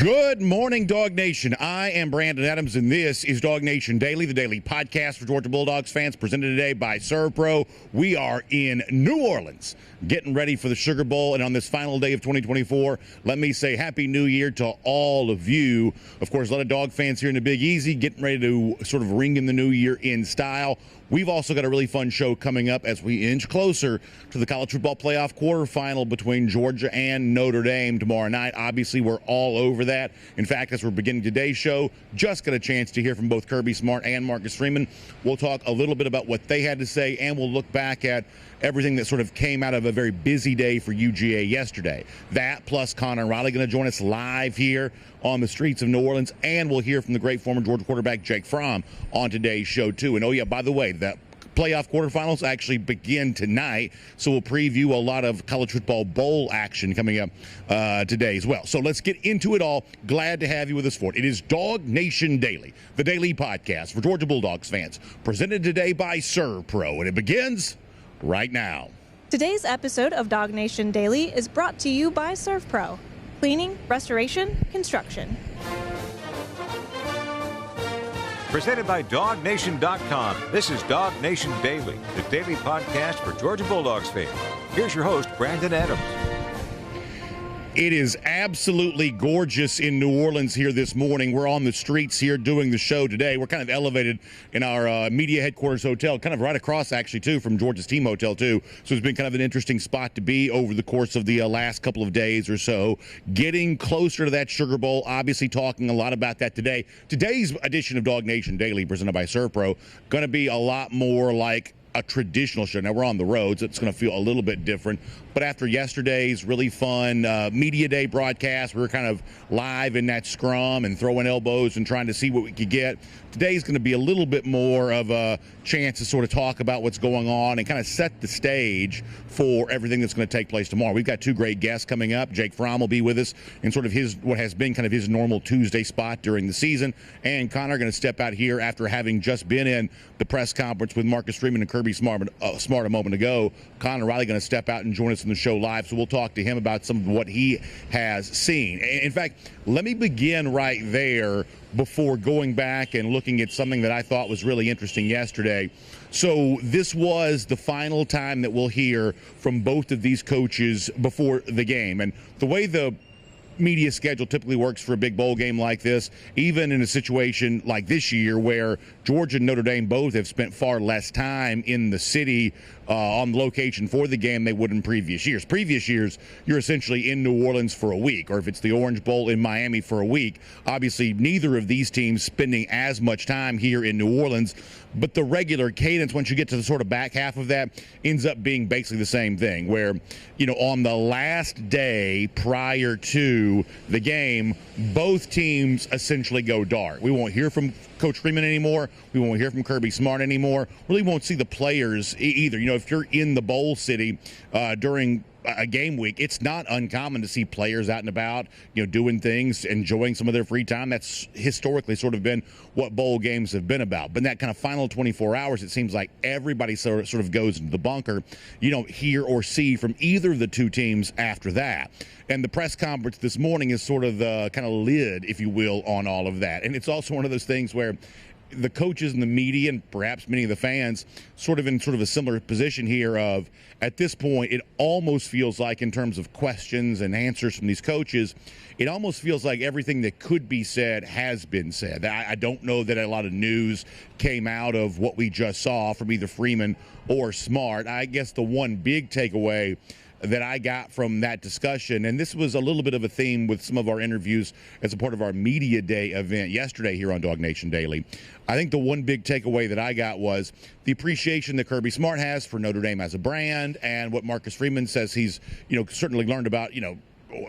Good morning, Dawg Nation. I am Brandon Adams, and this is DawgNation Daily, the daily podcast for Georgia Bulldogs fans, presented today by ServPro. We are in New Orleans, getting ready for the Sugar Bowl, and on this final day of 2024, let me say Happy New Year to all of you. Of course, a lot of Dog fans here in the Big Easy, getting ready to sort of ring in the new year in style. We've also got a really fun show coming up as we inch closer to the college football playoff quarterfinal between Georgia and Notre Dame tomorrow night. Obviously, we're all over that. In fact, as we're beginning today's show, just got a chance to hear from both Kirby Smart and Marcus Freeman. We'll talk a little bit about what they had to say, and we'll look back at everything that sort of came out of a very busy day for UGA yesterday. That plus Connor Riley going to join us live here on the streets of New Orleans, and we'll hear from the great former Georgia quarterback Jake Fromm on today's show too. And oh yeah, by the way, the playoff quarterfinals actually begin tonight, so we'll preview a lot of college football bowl action coming up today as well. So let's get into it all. Glad to have you with us for it. It is DawgNation Daily, the daily podcast for Georgia Bulldogs fans, presented today by ServPro, and it begins right now. Today's episode of DawgNation Daily is brought to you by ServPro. Cleaning, restoration, construction. Presented by DawgNation.com. This is DawgNation Daily, the daily podcast for Georgia Bulldogs fans. Here's your host, Brandon Adams. It is absolutely gorgeous in New Orleans here this morning. We're on the streets here doing the show today. We're kind of elevated in our media headquarters hotel, kind of right across, actually, too, from Georgia's team hotel, too. So it's been kind of an interesting spot to be over the course of the last couple of days or so. Getting closer to that Sugar Bowl, obviously talking a lot about that today. Today's edition of DawgNation Daily, presented by ServPro, going to be a lot more like a traditional show. Now, we're on the road, so it's going to feel a little bit different. But after yesterday's really fun media day broadcast, we were kind of live in that scrum and throwing elbows and trying to see what we could get. Today's going to be a little bit more of a chance to sort of talk about what's going on and kind of set the stage for everything that's going to take place tomorrow. We've got two great guests coming up. Jake Fromm will be with us in sort of what has been kind of his normal Tuesday spot during the season. And Connor going to step out here after having just been in the press conference with Marcus Freeman and Kirby Smart a moment ago. Connor Riley going to step out and join us in the show live, so we'll talk to him about some of what he has seen. In fact, let me begin right there before going back and looking at something that I thought was really interesting yesterday. So this was the final time that we'll hear from both of these coaches before the game. And the way the media schedule typically works for a big bowl game like this, even in a situation like this year where Georgia and Notre Dame both have spent far less time in the city on location for the game they would in previous years. Previous years, you're essentially in New Orleans for a week, or if it's the Orange Bowl in Miami for a week. Obviously, neither of these teams spending as much time here in New Orleans, but the regular cadence, once you get to the sort of back half of that, ends up being basically the same thing, where, you know, on the last day prior to the game, both teams essentially go dark. We won't hear from Coach Freeman anymore. We won't hear from Kirby Smart anymore. Really won't see the players either. You know, if you're in the bowl city during a game week, it's not uncommon to see players out and about, you know, doing things, enjoying some of their free time. That's historically sort of been what bowl games have been about. But in that kind of final 24 hours, it seems like everybody sort of goes into the bunker. You don't hear or see from either of the two teams after that. And the press conference this morning is sort of the kind of lid, if you will, on all of that. And it's also one of those things where the coaches and the media and perhaps many of the fans sort of a similar position here of, at this point, it almost feels like, in terms of questions and answers from these coaches, it almost feels like everything that could be said has been said. I don't know that a lot of news came out of what we just saw from either Freeman or Smart. I guess the one big takeaway that I got from that discussion, and this was a little bit of a theme with some of our interviews as a part of our Media Day event yesterday here on DawgNation Daily. I think the one big takeaway that I got was the appreciation that Kirby Smart has for Notre Dame as a brand, and what Marcus Freeman says he's, you know, certainly learned about, you know,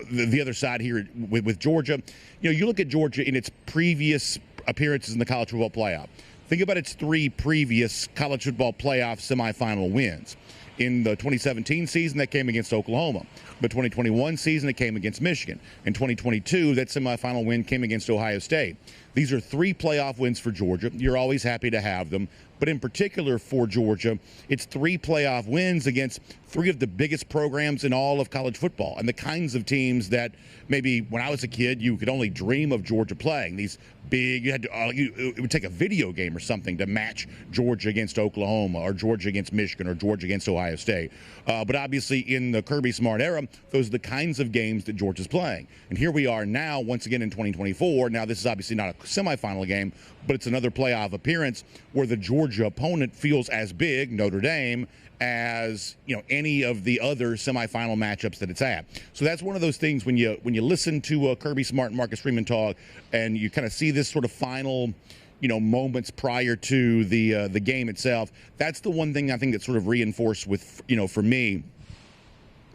the other side here with Georgia. You know, you look at Georgia in its previous appearances in the college football playoff. Think about its three previous college football playoff semifinal wins. In the 2017 season, that came against Oklahoma. The 2021 season, it came against Michigan. In 2022, that semifinal win came against Ohio State. These are 3 playoff wins for Georgia. You're always happy to have them. But in particular for Georgia, it's 3 playoff wins against 3 of the biggest programs in all of college football and the kinds of teams that maybe when I was a kid you could only dream of Georgia playing. These big, you had to, it would take a video game or something to match Georgia against Oklahoma or Georgia against Michigan or Georgia against Ohio State. But obviously in the Kirby Smart era, those are the kinds of games that Georgia's playing. And here we are now, once again in 2024. Now this is obviously not a semifinal game, but it's another playoff appearance where the Georgia opponent feels as big, Notre Dame, as any of the other semifinal matchups that it's had. So that's one of those things when you listen to Kirby Smart and Marcus Freeman talk, and you kind of see this sort of final moments prior to the game itself. That's the one thing I think that's sort of reinforced with for me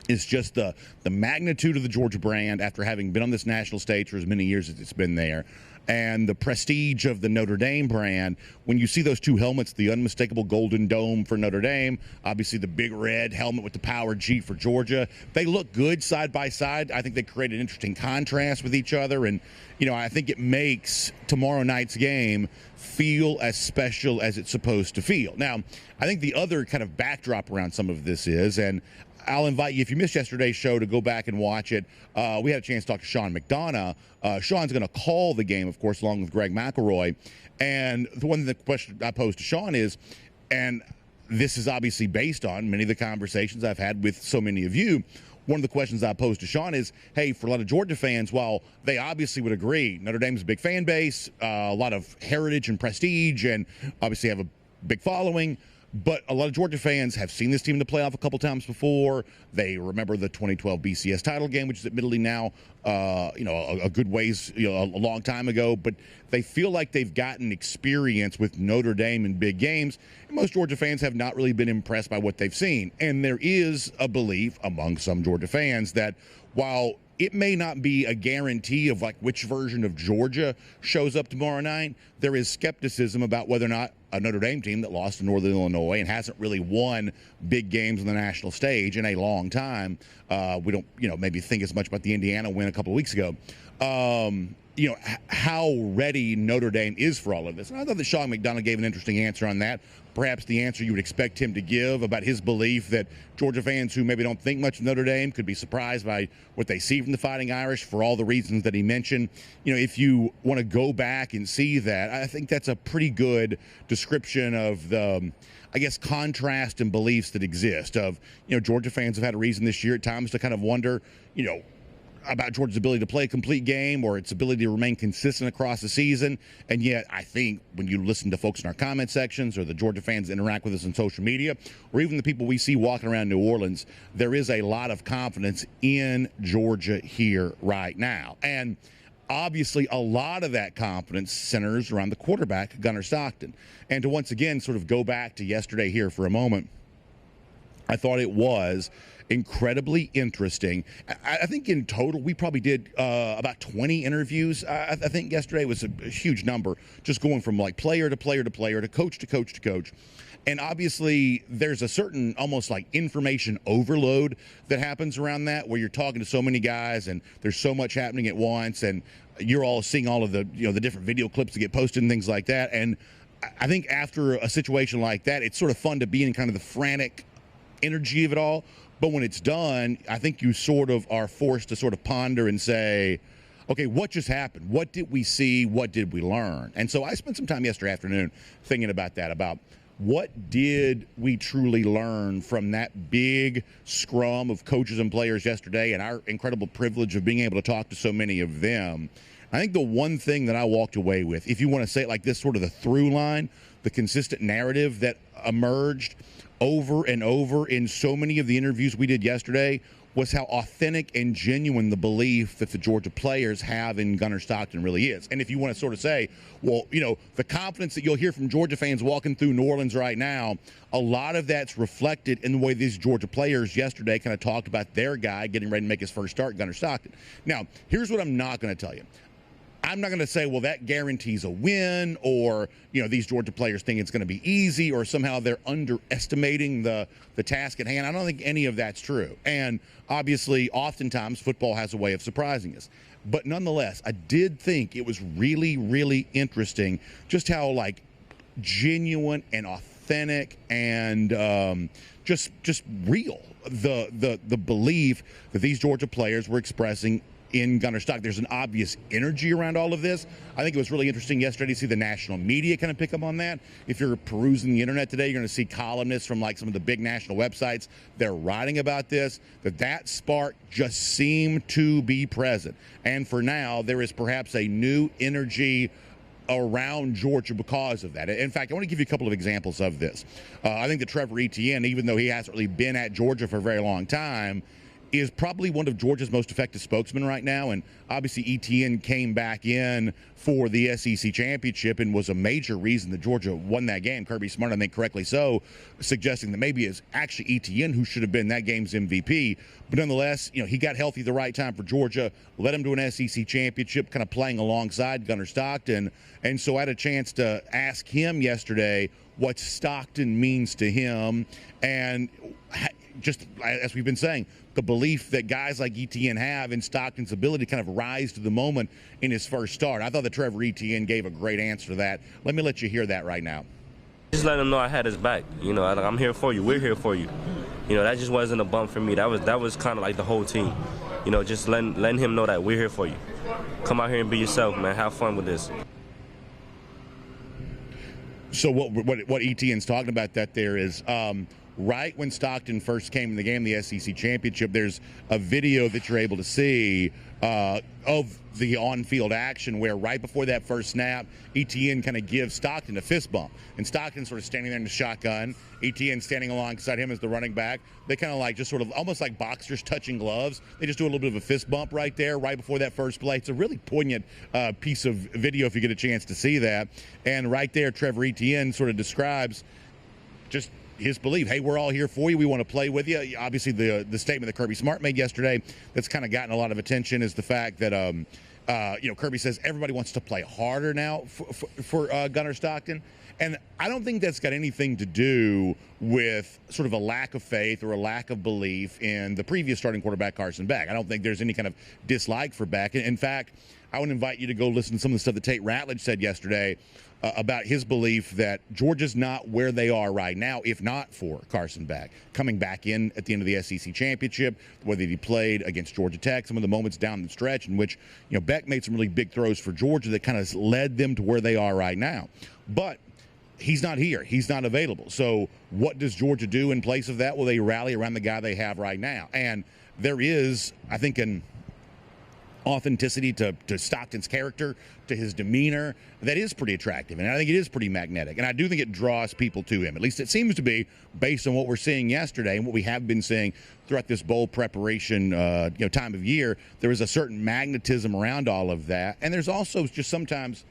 is just the magnitude of the Georgia brand after having been on this national stage for as many years as it's been there. And the prestige of the Notre Dame brand, when you see those 2 helmets, the unmistakable golden dome for Notre Dame, obviously the big red helmet with the powered G for Georgia, they look good side by side. I think they create an interesting contrast with each other. And, I think it makes tomorrow night's game feel as special as it's supposed to feel. Now, I think the other kind of backdrop around some of this is, and I'll invite you, if you missed yesterday's show, to go back and watch it. We had a chance to talk to Sean McDonough. Sean's going to call the game, of course, along with Greg McElroy. And the question I posed to Sean is, and this is obviously based on many of the conversations I've had with so many of you, one of the questions I posed to Sean is, hey, for a lot of Georgia fans, while they obviously would agree Notre Dame's a big fan base, a lot of heritage and prestige, and obviously have a big following, but a lot of Georgia fans have seen this team in the playoff a couple times before. They remember the 2012 BCS title game, which is admittedly now, a good ways, a long time ago. But they feel like they've gotten experience with Notre Dame in big games. And most Georgia fans have not really been impressed by what they've seen. And there is a belief among some Georgia fans that while it may not be a guarantee of like which version of Georgia shows up tomorrow night, there is skepticism about whether or not a Notre Dame team that lost to Northern Illinois and hasn't really won big games on the national stage in a long time. We don't, maybe think as much about the Indiana win a couple of weeks ago. How ready Notre Dame is for all of this. And I thought that Sean McDonough gave an interesting answer on that. Perhaps the answer you would expect him to give about his belief that Georgia fans who maybe don't think much of Notre Dame could be surprised by what they see from the Fighting Irish for all the reasons that he mentioned. If you want to go back and see that, I think that's a pretty good description of the, contrast and beliefs that exist of, Georgia fans have had a reason this year at times to kind of wonder, about Georgia's ability to play a complete game or its ability to remain consistent across the season. And yet, I think when you listen to folks in our comment sections or the Georgia fans that interact with us on social media, or even the people we see walking around New Orleans, there is a lot of confidence in Georgia here right now. And obviously, a lot of that confidence centers around the quarterback, Gunnar Stockton. And to once again sort of go back to yesterday here for a moment, I thought it was incredibly interesting. I think in total we probably did about 20 interviews. I think yesterday was a huge number, just going from like player to player to player to coach to coach to coach. And obviously there's a certain almost like information overload that happens around that, where you're talking to so many guys and there's so much happening at once, and you're all seeing all of the the different video clips that get posted and things like that. And I think after a situation like that, it's sort of fun to be in kind of the frantic energy of it all. But when it's done, I think you sort of are forced to sort of ponder and say, okay, what just happened? What did we see? What did we learn? And so I spent some time yesterday afternoon thinking about that, about what did we truly learn from that big scrum of coaches and players yesterday and our incredible privilege of being able to talk to so many of them. I think the one thing that I walked away with, if you want to say it like this, sort of the through line, the consistent narrative that emerged over and over in so many of the interviews we did yesterday, was how authentic and genuine the belief that the Georgia players have in Gunnar Stockton really is. And if you want to sort of say, well, the confidence that you'll hear from Georgia fans walking through New Orleans right now, a lot of that's reflected in the way these Georgia players yesterday kind of talked about their guy getting ready to make his first start, Gunnar Stockton. Now, here's what I'm not going to tell you. I'm not going to say, well, that guarantees a win, or, these Georgia players think it's going to be easy, or somehow they're underestimating the task at hand. I don't think any of that's true. And obviously, oftentimes, football has a way of surprising us. But nonetheless, I did think it was really, really interesting just how, like, genuine and authentic and just real the belief that these Georgia players were expressing in Gunnar Stockton. There's an obvious energy around all of this. I think it was really interesting yesterday to see the national media kind of pick up on that. If you're perusing the internet today, you're going to see columnists from like some of the big national websites. They're writing about this, that spark just seemed to be present. And for now, there is perhaps a new energy around Georgia because of that. In fact, I want to give you a couple of examples of this. I think that Trevor Etienne, even though he hasn't really been at Georgia for a very long time, is probably one of Georgia's most effective spokesmen right now. And obviously Etienne came back in for the SEC championship and was a major reason that Georgia won that game. Kirby Smart, I think correctly so, suggesting that maybe it's actually Etienne who should have been that game's MVP. But nonetheless, he got healthy at the right time for Georgia, led him to an SEC championship, kind of playing alongside Gunnar Stockton. And so I had a chance to ask him yesterday what Stockton means to him, and just as we've been saying, the belief that guys like Etienne have in Stockton's ability to kind of rise to the moment in his first start. I thought that Trevor Etienne gave a great answer to that. Let me let you hear that right now. Just let him know I had his back. I'm here for you. We're here for you. That just wasn't a bump for me. That was kind of like the whole team. Just letting him know that we're here for you. Come out here and be yourself, man. Have fun with this. So what Etienne's talking about that there is right when Stockton first came in the game, the SEC championship, there's a video that you're able to see of the on-field action where right before that first snap, Etienne kind of gives Stockton a fist bump. And Stockton's sort of standing there in the shotgun. Etienne standing alongside him as the running back. They kind of like just sort of almost like boxers touching gloves. They just do a little bit of a fist bump right there, right before that first play. It's a really poignant piece of video if you get a chance to see that. And right there, Trevor Etienne sort of describes just his belief. Hey, we're all here for you. We want to play with you. Obviously, the statement that Kirby Smart made yesterday that's kind of gotten a lot of attention is the fact that, Kirby says everybody wants to play harder now for Gunnar Stockton. And I don't think that's got anything to do with sort of a lack of faith or a lack of belief in the previous starting quarterback, Carson Beck. I don't think there's any kind of dislike for Beck. In fact, I would invite you to go listen to some of the stuff that Tate Ratledge said yesterday about his belief that Georgia's not where they are right now, if not for Carson Beck. Coming back in at the end of the SEC championship, whether he played against Georgia Tech, some of the moments down the stretch in which, Beck made some really big throws for Georgia that kind of led them to where they are right now. But he's not here. He's not available. So what does Georgia do in place of that? Well, they rally around the guy they have right now. And there is, I think, an authenticity to Stockton's character, to his demeanor, that is pretty attractive. And I think it is pretty magnetic. And I do think it draws people to him. At least it seems to be, based on what we're seeing yesterday and what we have been seeing throughout this bowl preparation time of year. There is a certain magnetism around all of that. And there's also just sometimes,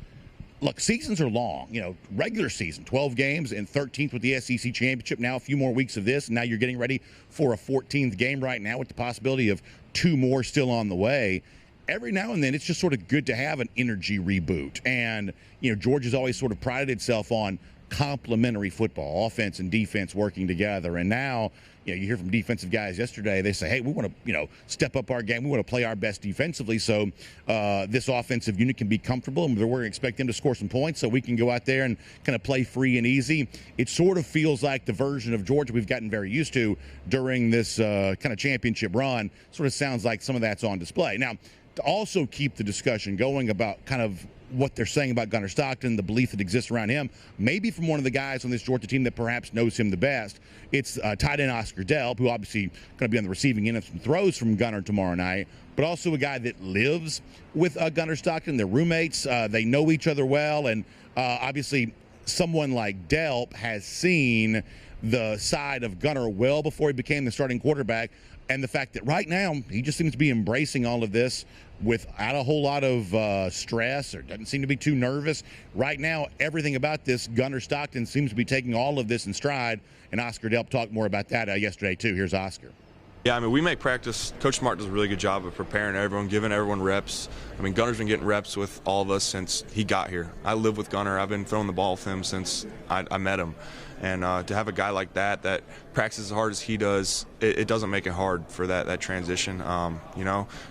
look, seasons are long. Regular season, 12 games and 13th with the SEC championship. Now a few more weeks of this. And now you're getting ready for a 14th game right now with the possibility of 2 more still on the way. Every now and then, it's just sort of good to have an energy reboot. And, Georgia's always sort of prided itself on complementary football, offense and defense working together. And now, you hear from defensive guys yesterday, they say, hey, we want to, step up our game. We want to play our best defensively so this offensive unit can be comfortable. And we're going to expect them to score some points so we can go out there and kind of play free and easy. It sort of feels like the version of Georgia we've gotten very used to during this kind of championship run. Sort of sounds like some of that's on display. Now, to also keep the discussion going about kind of what they're saying about Gunnar Stockton, the belief that exists around him, maybe from one of the guys on this Georgia team that perhaps knows him the best. It's tight end Oscar Delp, who obviously going to be on the receiving end of some throws from Gunnar tomorrow night, but also a guy that lives with Gunnar Stockton. They're roommates. They know each other well, and obviously someone like Delp has seen the side of Gunnar well before he became the starting quarterback. And the fact that right now he just seems to be embracing all of this without a whole lot of stress, or doesn't seem to be too nervous. Right now, everything about this, Gunnar Stockton seems to be taking all of this in stride. And Oscar Delp talked more about that yesterday, too. Here's Oscar. Yeah, we make practice. Coach Smart does a really good job of preparing everyone, giving everyone reps. Gunner's been getting reps with all of us since he got here. I live with Gunnar. I've been throwing the ball with him since I met him. And to have a guy like that practices as hard as he does, it doesn't make it hard for that transition.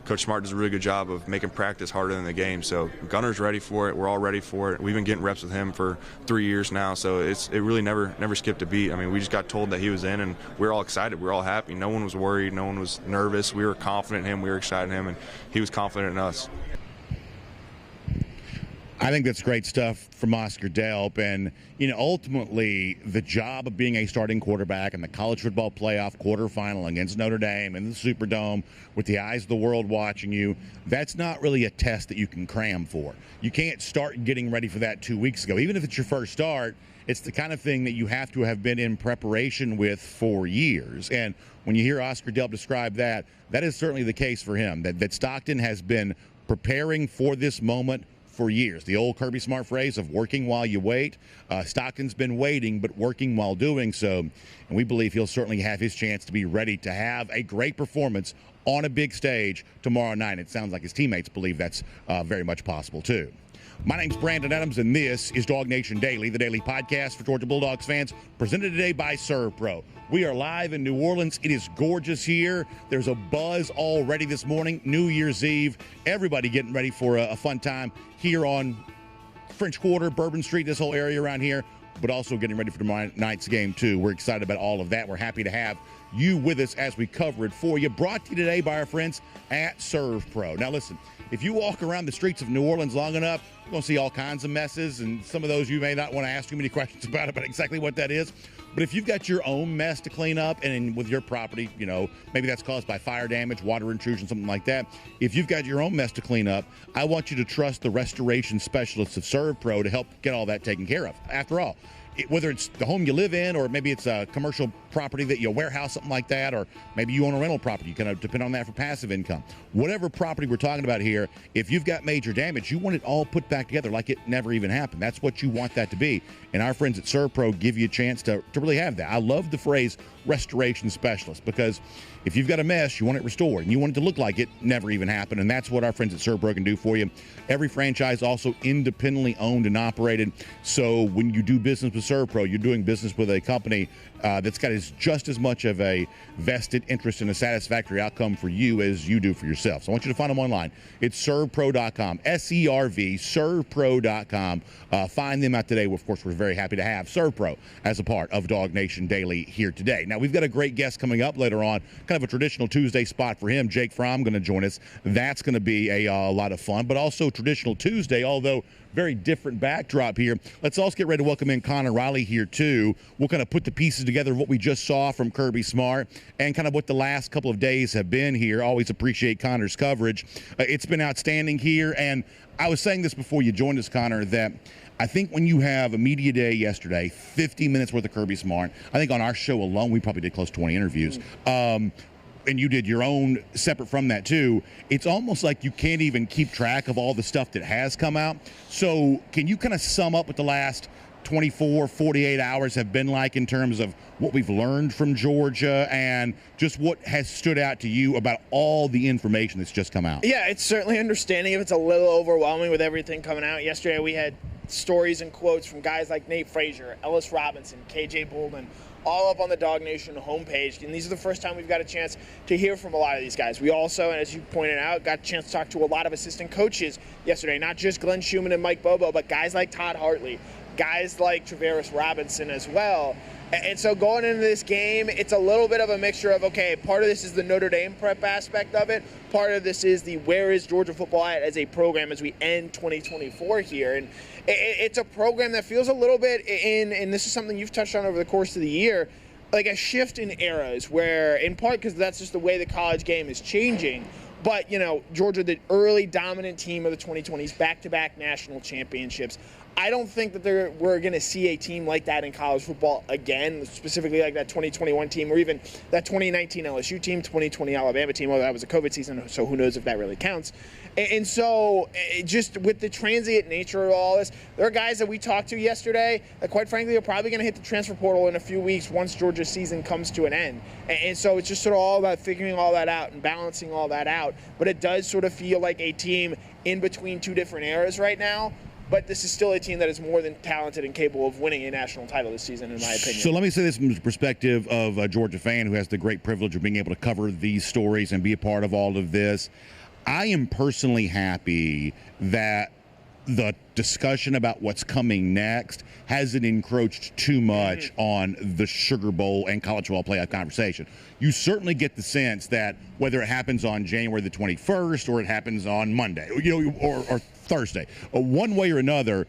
Coach Smart does a really good job of making practice harder than the game. So Gunner's ready for it. We're all ready for it. We've been getting reps with him for 3 years now, so it really never skipped a beat. I mean, we just got told that he was in, and we were all excited. We were all happy. No one was worried. No one was nervous. We were confident in him. We were excited in him, and he was confident in us. I think that's great stuff from Oscar Delp. And, ultimately, the job of being a starting quarterback in the college football playoff quarterfinal against Notre Dame in the Superdome with the eyes of the world watching you, that's not really a test that you can cram for. You can't start getting ready for that 2 weeks ago. Even if it's your first start, it's the kind of thing that you have to have been in preparation with for years. And when you hear Oscar Delp describe that, that is certainly the case for him, that Stockton has been preparing for this moment for years. The old Kirby Smart phrase of working while you wait. Stockton's been waiting, but working while doing so. And we believe he'll certainly have his chance to be ready to have a great performance on a big stage tomorrow night. It sounds like his teammates believe that's very much possible, too. My name's Brandon Adams, and this is DawgNation Daily, the daily podcast for Georgia Bulldogs fans, presented today by ServPro. We are live in New Orleans. It is gorgeous here. There's a buzz already this morning, New Year's Eve. Everybody getting ready for a fun time here on French Quarter, Bourbon Street, this whole area around here, but also getting ready for tomorrow night's game, too. We're excited about all of that. We're happy to have you with us as we cover it for you. Brought to you today by our friends at ServPro. Now, listen, if you walk around the streets of New Orleans long enough, you're going to see all kinds of messes, and some of those you may not want to ask too many questions about exactly what that is. But if you've got your own mess to clean up, and with your property, maybe that's caused by fire damage, water intrusion, something like that. If you've got your own mess to clean up, I want you to trust the restoration specialists of ServPro to help get all that taken care of. After all, whether it's the home you live in, or maybe it's a commercial property that you warehouse, something like that, or maybe you own a rental property, you kind of depend on that for passive income. Whatever property we're talking about here, if you've got major damage, you want it all put back together like it never even happened. That's what you want that to be. And our friends at ServPro give you a chance to really have that. I love the phrase restoration specialist, because if you've got a mess, you want it restored, and you want it to look like it never even happened, and that's what our friends at ServPro can do for you. Every franchise also independently owned and operated, so when you do business with ServPro, you're doing business with a company that's got just as much of a vested interest in a satisfactory outcome for you as you do for yourself. So I want you to find them online. It's servpro.com, S-E-R-V, servpro.com. Find them out today. Of course, we're very happy to have ServPro as a part of DawgNation Daily here today. Now, we've got a great guest coming up later on, kind of a traditional Tuesday spot for him. Jake Fromm going to join us. That's going to be a lot of fun, but also traditional Tuesday, although very different backdrop here. Let's also get ready to welcome in Connor Riley here, too. We'll kind of put the pieces together of what we just saw from Kirby Smart and kind of what the last couple of days have been here. Always appreciate Connor's coverage. It's been outstanding here, and I was saying this before you joined us, Connor, that I think when you have a media day yesterday, 50 minutes worth of Kirby Smart, I think on our show alone, we probably did close to 20 interviews. And you did your own separate from that too, it's almost like you can't even keep track of all the stuff that has come out. So can you kind of sum up what the last 24, 48 hours have been like in terms of what we've learned from Georgia and just what has stood out to you about all the information that's just come out? Yeah, it's certainly understanding if it's a little overwhelming with everything coming out. Yesterday we had stories and quotes from guys like Nate Frazier, Ellis Robinson, KJ Bolden, all up on the DawgNation homepage, and these are the first time we've got a chance to hear from a lot of these guys. We also, and as you pointed out, got a chance to talk to a lot of assistant coaches yesterday, not just Glenn Schumann and Mike Bobo, but guys like Todd Hartley, guys like Travaris Robinson as well. And so going into this game, it's a little bit of a mixture of, okay, part of this is the Notre Dame prep aspect of it. Part of this is the where is Georgia football at as a program as we end 2024 here. And it's a program that feels a little bit and this is something you've touched on over the course of the year, like a shift in eras where, in part because that's just the way the college game is changing. But, Georgia, the early dominant team of the 2020s, back-to-back national championships. I don't think that we're going to see a team like that in college football again, specifically like that 2021 team or even that 2019 LSU team, 2020 Alabama team. Although that was a COVID season, so who knows if that really counts. And so just with the transient nature of all this, there are guys that we talked to yesterday that, quite frankly, are probably going to hit the transfer portal in a few weeks once Georgia's season comes to an end. And so it's just sort of all about figuring all that out and balancing all that out. But it does sort of feel like a team in between two different eras right now. but this is still a team that is more than talented and capable of winning a national title this season, in my opinion. So let me say this from the perspective of a Georgia fan who has the great privilege of being able to cover these stories and be a part of all of this. I am personally happy that the discussion about what's coming next hasn't encroached too much on the Sugar Bowl and college football playoff conversation. You certainly get the sense that whether it happens on January the 21st or it happens on Monday, or Thursday, one way or another,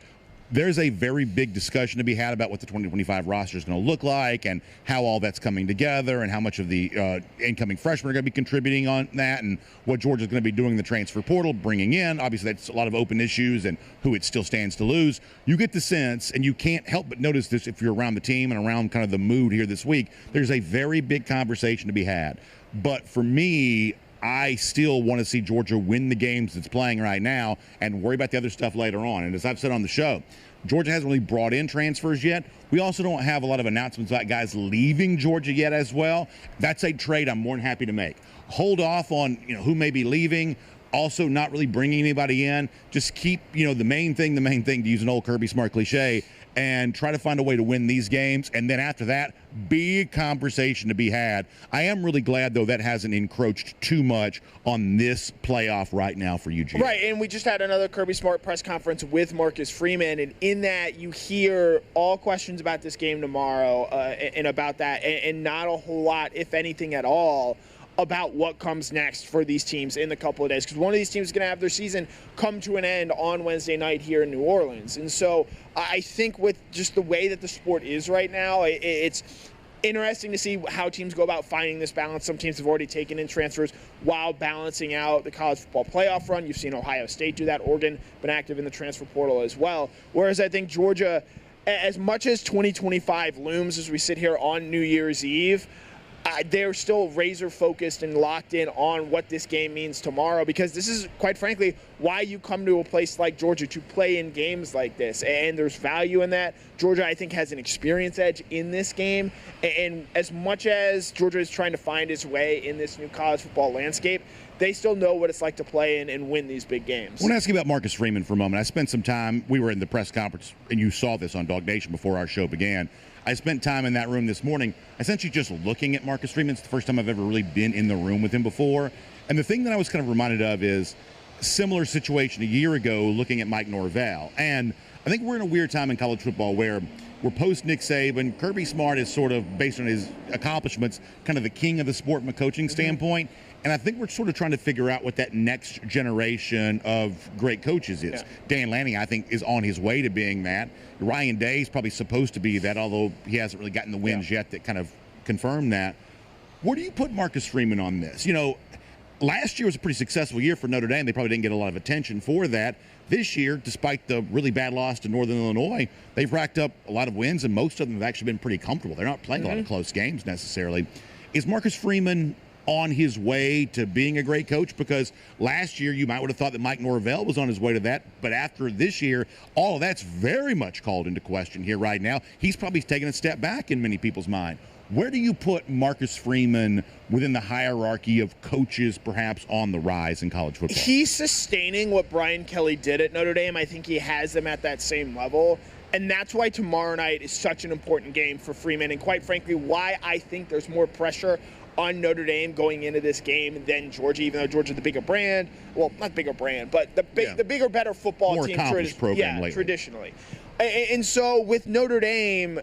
there's a very big discussion to be had about what the 2025 roster is going to look like and how all that's coming together and how much of the incoming freshmen are going to be contributing on that and what Georgia's going to be doing in the transfer portal, bringing in. Obviously, that's a lot of open issues and who it still stands to lose. You get the sense, and you can't help but notice this if you're around the team and around kind of the mood here this week, there's a very big conversation to be had. But for me, I still want to see Georgia win the games it's playing right now and worry about the other stuff later on. And as I've said on the show, Georgia hasn't really brought in transfers yet. We also don't have a lot of announcements about guys leaving Georgia yet as well. That's a trade I'm more than happy to make. Hold off on who may be leaving. Also not really bringing anybody in. Just keep the main thing, to use an old Kirby Smart cliche, and try to find a way to win these games. And then after that, big conversation to be had. I am really glad, though, that hasn't encroached too much on this playoff right now for UGA. Right, and we just had another Kirby Smart press conference with Marcus Freeman, and in that you hear all questions about this game tomorrow and about that, and not a whole lot, if anything at all, about what comes next for these teams in the couple of days, because one of these teams is going to have their season come to an end on Wednesday night here in New Orleans. And so I think with just the way that the sport is right now, it's interesting to see how teams go about finding this balance. Some teams have already taken in transfers while balancing out the college football playoff run. You've seen Ohio State do that. Oregon been active in the transfer portal as well. Whereas I think Georgia, as much as 2025 looms as we sit here on New Year's Eve, they're still razor focused and locked in on what this game means tomorrow, because this is, quite frankly, why you come to a place like Georgia to play in games like this. And there's value in that. Georgia, I think, has an experience edge in this game. And as much as Georgia is trying to find its way in this new college football landscape, they still know what it's like to play and win these big games. I want to ask you about Marcus Freeman for a moment. I spent some time, we were in the press conference, and you saw this on DawgNation before our show began. I spent time in that room this morning essentially just looking at Marcus Freeman. It's the first time I've ever really been in the room with him before. And the thing that I was kind of reminded of is similar situation a year ago looking at Mike Norvell. And I think we're in a weird time in college football where we're post-Nick Saban. Kirby Smart is sort of, based on his accomplishments, kind of the king of the sport from a coaching standpoint. And I think we're sort of trying to figure out what that next generation of great coaches is. Yeah. Dan Lanning, I think, is on his way to being that. Ryan Day is probably supposed to be that, although he hasn't really gotten the wins yet that kind of confirm that. Where do you put Marcus Freeman on this? Last year was a pretty successful year for Notre Dame. They probably didn't get a lot of attention for that. This year, despite the really bad loss to Northern Illinois, they've racked up a lot of wins, and most of them have actually been pretty comfortable. They're not playing a lot of close games necessarily. Is Marcus Freeman on his way to being a great coach? Because last year you might would have thought that Mike Norvell was on his way to that, but after this year, all of that's very much called into question here right now. He's probably taken a step back in many people's mind. Where do you put Marcus Freeman within the hierarchy of coaches perhaps on the rise in college football? He's sustaining what Brian Kelly did at Notre Dame. I think he has them at that same level. And that's why tomorrow night is such an important game for Freeman, and quite frankly, why I think there's more pressure on Notre Dame going into this game than Georgia, even though Georgia's the bigger brand. Well, not bigger brand, but the bigger, better football more team. Accomplished program lately. Traditionally. And so with Notre Dame,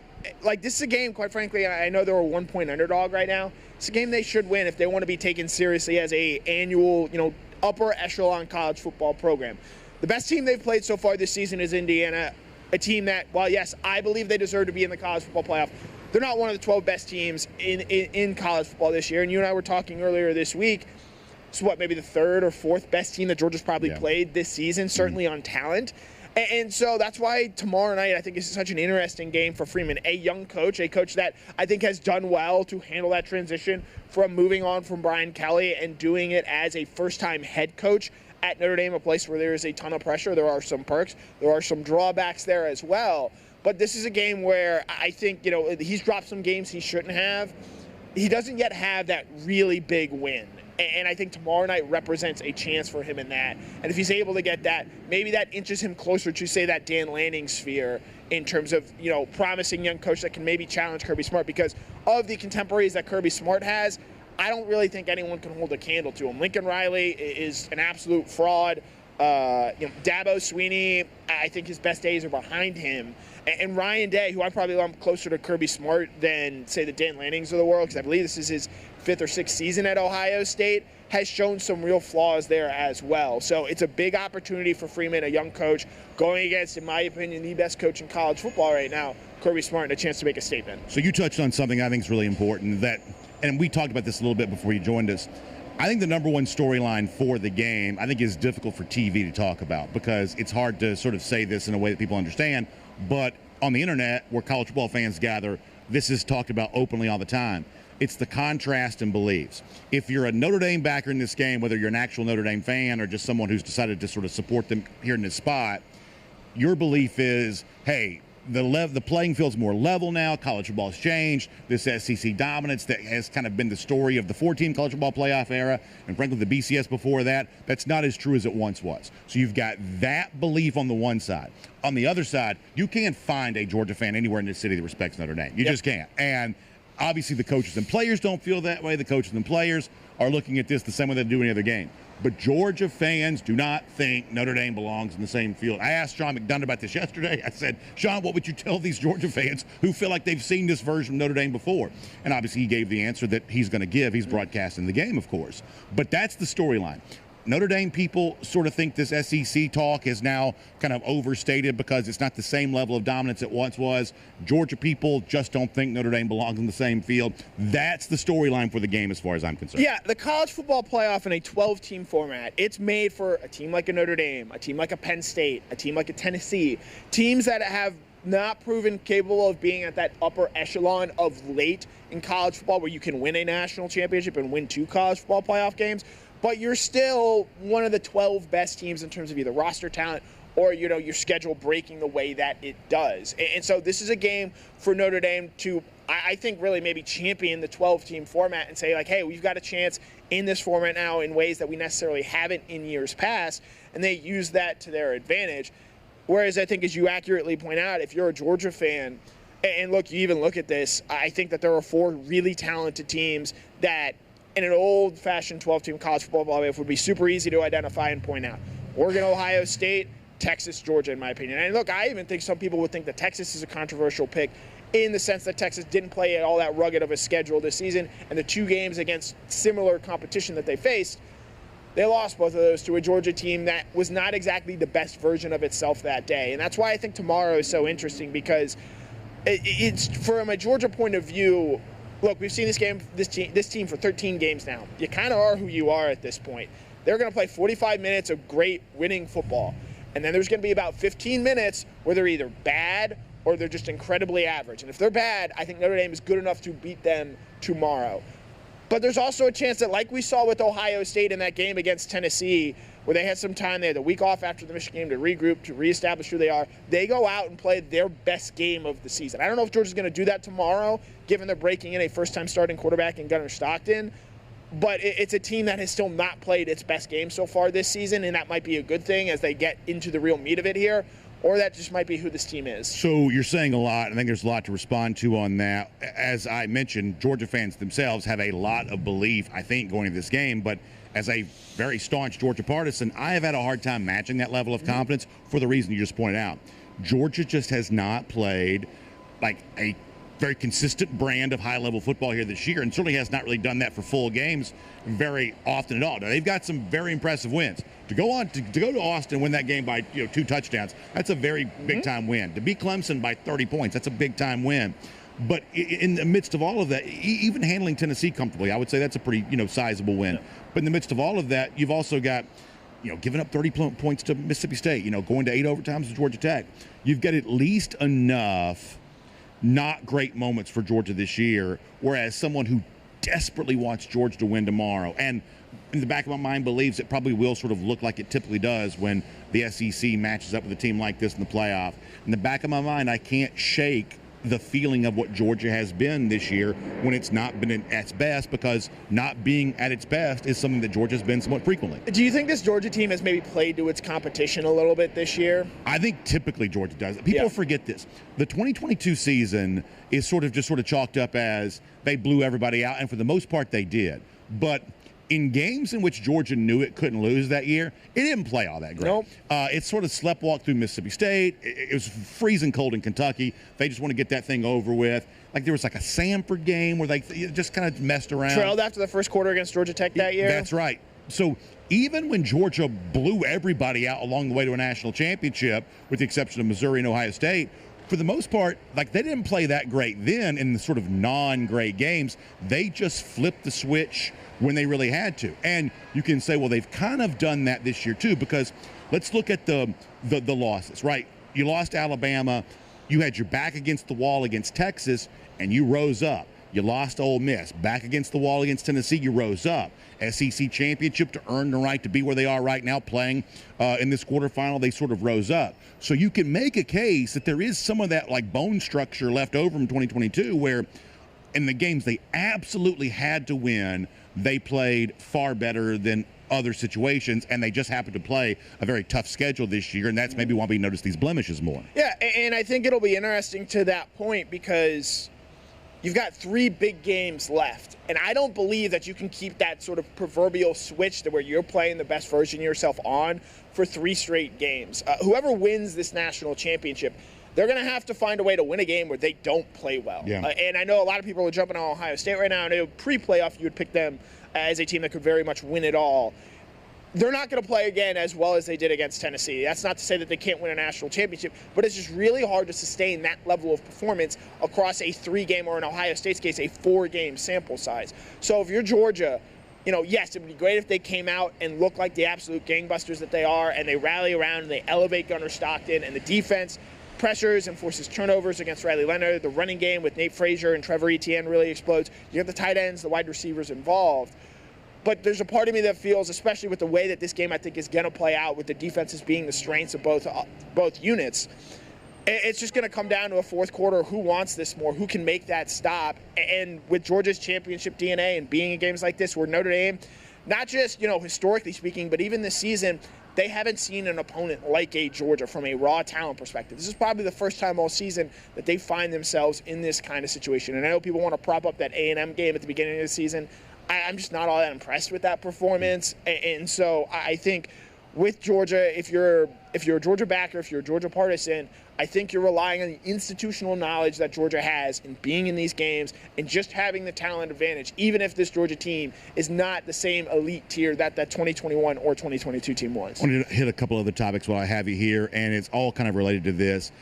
this is a game, quite frankly, I know they're a 1-point underdog right now. It's a game they should win if they want to be taken seriously as a annual, upper echelon college football program. The best team they've played so far this season is Indiana, a team that, while yes, I believe they deserve to be in the college football playoff, they're not one of the 12 best teams in college football this year. And you and I were talking earlier this week. It's maybe the third or fourth best team that Georgia's probably played this season, certainly on talent. And so that's why tomorrow night I think is such an interesting game for Freeman. A young coach, a coach that I think has done well to handle that transition from moving on from Brian Kelly and doing it as a first-time head coach at Notre Dame, a place where there is a ton of pressure. There are some perks. There are some drawbacks there as well. But this is a game where I think, he's dropped some games he shouldn't have. He doesn't yet have that really big win. And I think tomorrow night represents a chance for him in that. And if he's able to get that, maybe that inches him closer to, say, that Dan Lanning sphere in terms of, promising young coach that can maybe challenge Kirby Smart, because of the contemporaries that Kirby Smart has, I don't really think anyone can hold a candle to him. Lincoln Riley is an absolute fraud. Dabo Sweeney, I think his best days are behind him. And Ryan Day, who I probably lump closer to Kirby Smart than, say, the Dan Lannings of the world, because I believe this is his 5th or 6th season at Ohio State, has shown some real flaws there as well. So it's a big opportunity for Freeman, a young coach, going against, in my opinion, the best coach in college football right now, Kirby Smart, and a chance to make a statement. So you touched on something I think is really important, and we talked about this a little bit before you joined us. I think the number one storyline for the game, I think, is difficult for TV to talk about, because it's hard to sort of say this in a way that people understand. But on the internet, where college football fans gather, this is talked about openly all the time. It's the contrast in beliefs. If you're a Notre Dame backer in this game, whether you're an actual Notre Dame fan or just someone who's decided to sort of support them here in this spot, your belief is, hey, the playing field's more level now. College football has changed. This SEC dominance that has kind of been the story of the 4-team college football playoff era, and frankly the BCS before that, that's not as true as it once was. So you've got that belief on the one side. On the other side, you can't find a Georgia fan anywhere in this city that respects Notre Dame. You just can't. And obviously the coaches and players don't feel that way. The coaches and players are looking at this the same way they do any other game. But Georgia fans do not think Notre Dame belongs in the same field. I asked Sean McDonough about this yesterday. I said, Sean, what would you tell these Georgia fans who feel like they've seen this version of Notre Dame before? And obviously he gave the answer that he's going to give. He's broadcasting the game, of course. But that's the storyline. Notre Dame people sort of think this SEC talk is now kind of overstated because it's not the same level of dominance it once was. Georgia people just don't think Notre Dame belongs in the same field. That's the storyline for the game as far as I'm concerned. Yeah, the college football playoff in a 12-team format, it's made for a team like a Notre Dame, a team like a Penn State, a team like a Tennessee, teams that have not proven capable of being at that upper echelon of late in college football where you can win a national championship and win 2 college football playoff games. But you're still one of the 12 best teams in terms of either roster talent or, your schedule breaking the way that it does. And so this is a game for Notre Dame to, I think, really maybe champion the 12-team format and say, like, hey, we've got a chance in this format now in ways that we necessarily haven't in years past, and they use that to their advantage. Whereas I think, as you accurately point out, if you're a Georgia fan, and look, you even look at this, I think that there are 4 really talented teams that in an old-fashioned 12-team college football playoff would be super easy to identify and point out. Oregon, Ohio State, Texas, Georgia, in my opinion. And look, I even think some people would think that Texas is a controversial pick in the sense that Texas didn't play all that rugged of a schedule this season, and the 2 games against similar competition that they faced, they lost both of those to a Georgia team that was not exactly the best version of itself that day. And that's why I think tomorrow is so interesting, because it's, from a Georgia point of view, look, we've seen this team for 13 games now. You kind of are who you are at this point. They're going to play 45 minutes of great winning football. And then there's going to be about 15 minutes where they're either bad or they're just incredibly average. And if they're bad, I think Notre Dame is good enough to beat them tomorrow. But there's also a chance that, like we saw with Ohio State in that game against Tennessee, where they had some time, they had the week off after the Michigan game to regroup, to reestablish who they are, they go out and play their best game of the season. I don't know if Georgia's going to do that tomorrow, given they're breaking in a first-time starting quarterback in Gunnar Stockton. But it's a team that has still not played its best game so far this season, and that might be a good thing as they get into the real meat of it here. Or that just might be who this team is. So you're saying a lot. I think there's a lot to respond to on that. As I mentioned, Georgia fans themselves have a lot of belief, I think, going into this game. But as a very staunch Georgia partisan, I have had a hard time matching that level of confidence for the reason you just pointed out. Georgia just has not played like a very consistent brand of high-level football here this year, and certainly has not really done that for full games very often at all. Now, they've got some very impressive wins. To go to Austin and win that game by 2 touchdowns, that's a very big-time win. To beat Clemson by 30 points, that's a big-time win. But in the midst of all of that, even handling Tennessee comfortably, I would say that's a pretty sizable win. But in the midst of all of that, you've also got giving up 30 points to Mississippi State, going to 8 overtimes to Georgia Tech. You've got at least enough not great moments for Georgia this year, whereas someone who desperately wants Georgia to win tomorrow, and in the back of my mind believes it probably will sort of look like it typically does when the SEC matches up with a team like this in the playoff. In the back of my mind, I can't shake the feeling of what Georgia has been this year when it's not been at its best, because not being at its best is something that Georgia's been somewhat frequently. Do you think this Georgia team has maybe played to its competition a little bit this year? I think typically Georgia does. People forget this. The 2022 season is sort of chalked up as they blew everybody out, and for the most part they did. But in games in which Georgia knew it couldn't lose that year, it didn't play all that great. Nope. It sort of sleptwalked through Mississippi State. It was freezing cold in Kentucky. They just want to get that thing over with. Like there was like a Samford game where they just kind of messed around. Trailed after the first quarter against Georgia Tech that year. That's right. So even when Georgia blew everybody out along the way to a national championship, with the exception of Missouri and Ohio State, for the most part, like they didn't play that great then in the sort of non-great games. They just flipped the switch when they really had to. And you can say, well, they've kind of done that this year too, because let's look at the losses, right? You lost to Alabama. You had your back against the wall against Texas, and you rose up. You lost to Ole Miss. Back against the wall against Tennessee, you rose up. SEC championship to earn the right to be where they are right now playing in this quarterfinal, they sort of rose up. So you can make a case that there is some of that like bone structure left over from 2022 where in the games they absolutely had to win, they played far better than other situations, and they just happened to play a very tough schedule this year, and that's maybe why we notice these blemishes more. Yeah, and I think it'll be interesting to that point because you've got 3 big games left, and I don't believe that you can keep that sort of proverbial switch to where you're playing the best version of yourself on for 3 straight games. Whoever wins this national championship, they're going to have to find a way to win a game where they don't play well. Yeah. And I know a lot of people are jumping on Ohio State right now, and I know pre-playoff you would pick them as a team that could very much win it all. They're not going to play again as well as they did against Tennessee. That's not to say that they can't win a national championship, but it's just really hard to sustain that level of performance across a 3-game, or in Ohio State's case, a 4-game sample size. So if you're Georgia, yes, it would be great if they came out and looked like the absolute gangbusters that they are, and they rally around and they elevate Gunnar Stockton, and the defense pressures and forces turnovers against Riley Leonard. The running game with Nate Frazier and Trevor Etienne really explodes. You have the tight ends, the wide receivers involved. But there's a part of me that feels, especially with the way that this game I think is going to play out, with the defenses being the strengths of both units, it's just going to come down to a fourth quarter. Who wants this more? Who can make that stop? And with Georgia's championship DNA and being in games like this where Notre Dame, not just, historically speaking, but even this season, they haven't seen an opponent like a Georgia from a raw talent perspective. This is probably the first time all season that they find themselves in this kind of situation. And I know people want to prop up that A&M game at the beginning of the season. I'm just not all that impressed with that performance. And so I think with Georgia, if you're a Georgia backer, if you're a Georgia partisan, I think you're relying on the institutional knowledge that Georgia has in being in these games and just having the talent advantage, even if this Georgia team is not the same elite tier that 2021 or 2022 team was. I want to hit a couple other topics while I have you here, and it's all kind of related to this.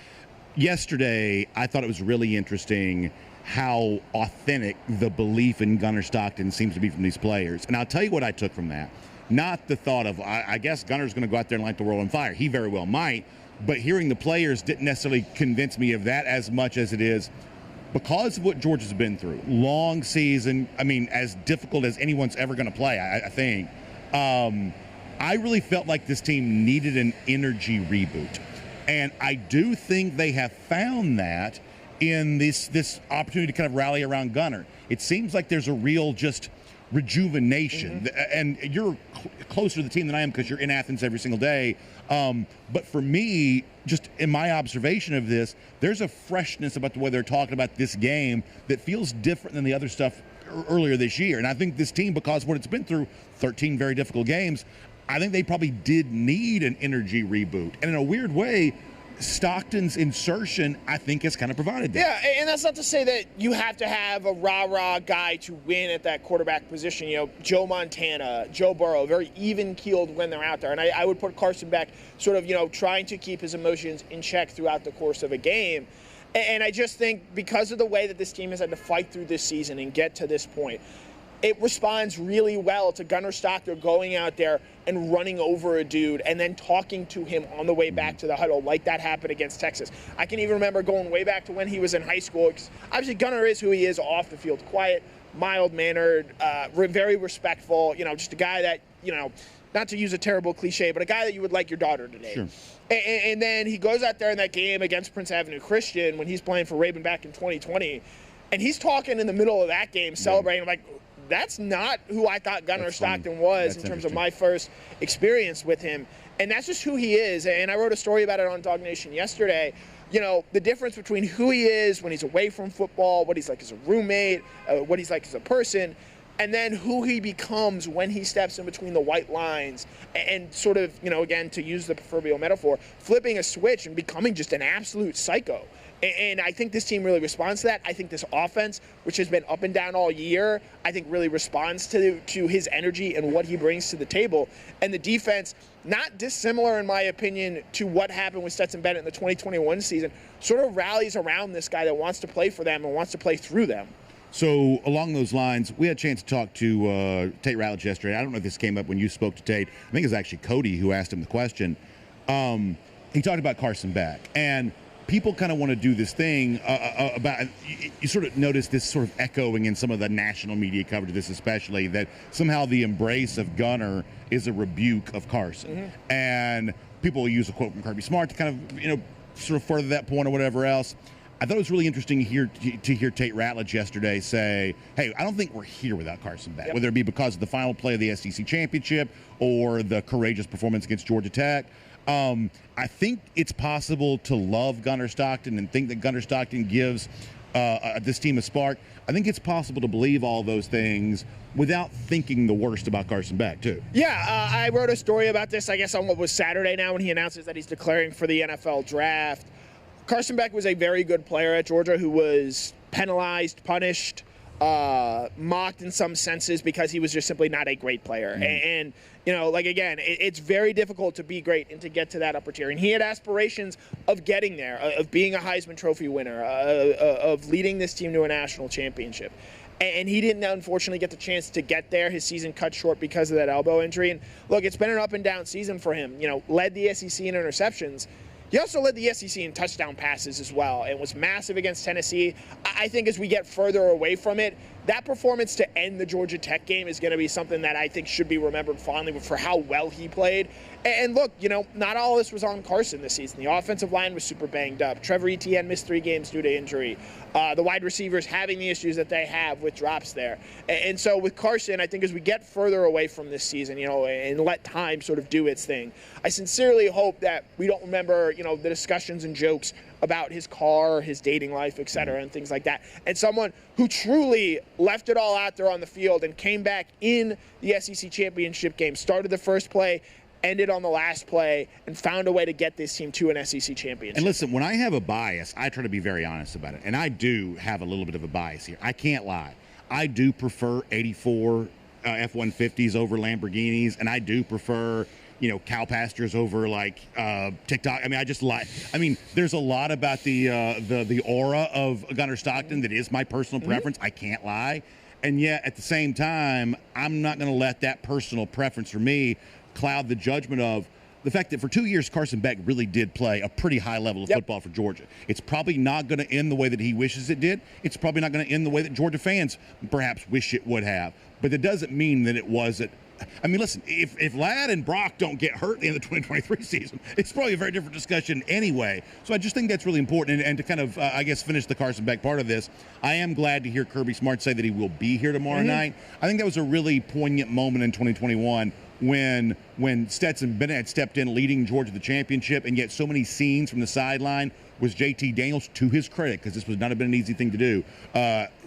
Yesterday, I thought it was really interesting how authentic the belief in Gunnar Stockton seems to be from these players. And I'll tell you what I took from that. Not the thought of, I guess Gunner's going to go out there and light the world on fire. He very well might. But hearing the players didn't necessarily convince me of that as much as it is because of what Georgia's been through. Long season, as difficult as anyone's ever going to play, I think. I really felt like this team needed an energy reboot. And I do think they have found that in this opportunity to kind of rally around Gunner. It seems like there's a real just rejuvenation. And you're closer to the team than I am because you're in Athens every single day. But for me, just in my observation of this, there's a freshness about the way they're talking about this game that feels different than the other stuff earlier this year. And I think this team, because of what it's been through, 13 very difficult games, I think they probably did need an energy reboot. And in a weird way, Stockton's insertion, I think, has kind of provided that. Yeah, and that's not to say that you have to have a rah-rah guy to win at that quarterback position. Joe Montana, Joe Burrow, very even-keeled when they're out there. And I would put Carson Beck sort of, trying to keep his emotions in check throughout the course of a game. And I just think because of the way that this team has had to fight through this season and get to this point, it responds really well to Gunnar Stockton going out there and running over a dude and then talking to him on the way back to the huddle, like that happened against Texas. I can even remember going way back to when he was in high school. Obviously, Gunnar is who he is off the field. Quiet, mild-mannered, very respectful, just a guy that, not to use a terrible cliche, but a guy that you would like your daughter to date. Sure. And then he goes out there in that game against Prince Avenue Christian when he's playing for Raven back in 2020, and he's talking in the middle of that game, celebrating like, that's not who I thought Gunnar Stockton was in terms of my first experience with him. And that's just who he is. And I wrote a story about it on DawgNation yesterday. You know, the difference between who he is when he's away from football, what he's like as a roommate, what he's like as a person, and then who he becomes when he steps in between the white lines and sort of, you know, again, to use the proverbial metaphor, flipping a switch and becoming just an absolute psycho. And I think this team really responds to that. I think this offense, which has been up and down all year, I think really responds to his energy and what he brings to the table. And the defense, not dissimilar in my opinion to what happened with Stetson Bennett in the 2021 season, sort of rallies around this guy that wants to play for them and wants to play through them. So along those lines, we had a chance to talk to Tate Ratledge yesterday. I don't know if this came up when you spoke to Tate. I think it was actually Cody who asked him the question. He talked about Carson Beck. And people kind of want to do this thing about, you sort of notice this sort of echoing in some of the national media coverage of this especially, that somehow the embrace of Gunner is a rebuke of Carson. Mm-hmm. And people will use a quote from Kirby Smart to kind of, you know, sort of further that point or whatever else. I thought it was really interesting to hear Tate Ratledge yesterday say, hey, I don't think we're here without Carson Beck, whether it be because of the final play of the SEC championship or the courageous performance against Georgia Tech. I think it's possible to love Gunnar Stockton and think that Gunnar Stockton gives this team a spark. I think it's possible to believe all those things without thinking the worst about Carson Beck, too. Yeah, I wrote a story about this, I guess, on what was Saturday now when he announces that he's declaring for the NFL draft. Carson Beck was a very good player at Georgia who was penalized, punished, mocked in some senses because he was just simply not a great player. And you know, like, again, it's very difficult to be great and to get to that upper tier. And he had aspirations of getting there, of being a Heisman Trophy winner, of leading this team to a national championship. And he didn't, unfortunately, get the chance to get there. His season cut short because of that elbow injury. And look, it's been an up and down season for him. You know, led the SEC in interceptions. He also led the SEC in touchdown passes as well and was massive against Tennessee. I think as we get further away from it, that performance to end the Georgia Tech game is going to be something that I think should be remembered fondly for how well he played. And look, you know, not all this was on Carson this season. The offensive line was super banged up. Trevor Etienne missed 3 games due to injury. The wide receivers having the issues that they have with drops there. And so with Carson, I think as we get further away from this season, you know, and let time sort of do its thing, I sincerely hope that we don't remember, you know, the discussions and jokes about his car, his dating life, et cetera, and things like that. And someone who truly left it all out there on the field and came back in the SEC championship game, started the first play, ended on the last play, and found a way to get this team to an SEC championship. And listen, when I have a bias, I try to be very honest about it. And I do have a little bit of a bias here. I can't lie. I do prefer 84 F-150s over Lamborghinis, and I do prefer, you know, cow pastures over like TikTok. I mean, I just like. I mean, there's a lot about the aura of Gunnar Stockton that is my personal preference. I can't lie, and yet at the same time, I'm not going to let that personal preference for me cloud the judgment of the fact that for 2 years Carson Beck really did play a pretty high level of football for Georgia. It's probably not going to end the way that he wishes it did. It's probably not going to end the way that Georgia fans perhaps wish it would have. But that doesn't mean that it wasn't. I mean, listen, if Ladd and Brock don't get hurt at the end of the 2023 season, it's probably a very different discussion anyway. So I just think that's really important. And to kind of, I guess, finish the Carson Beck part of this, I am glad to hear Kirby Smart say that he will be here tomorrow night. I think that was a really poignant moment in 2021 when Stetson Bennett had stepped in leading Georgia to the championship, and yet so many scenes from the sideline was JT Daniels, to his credit, because this would not have been an easy thing to do,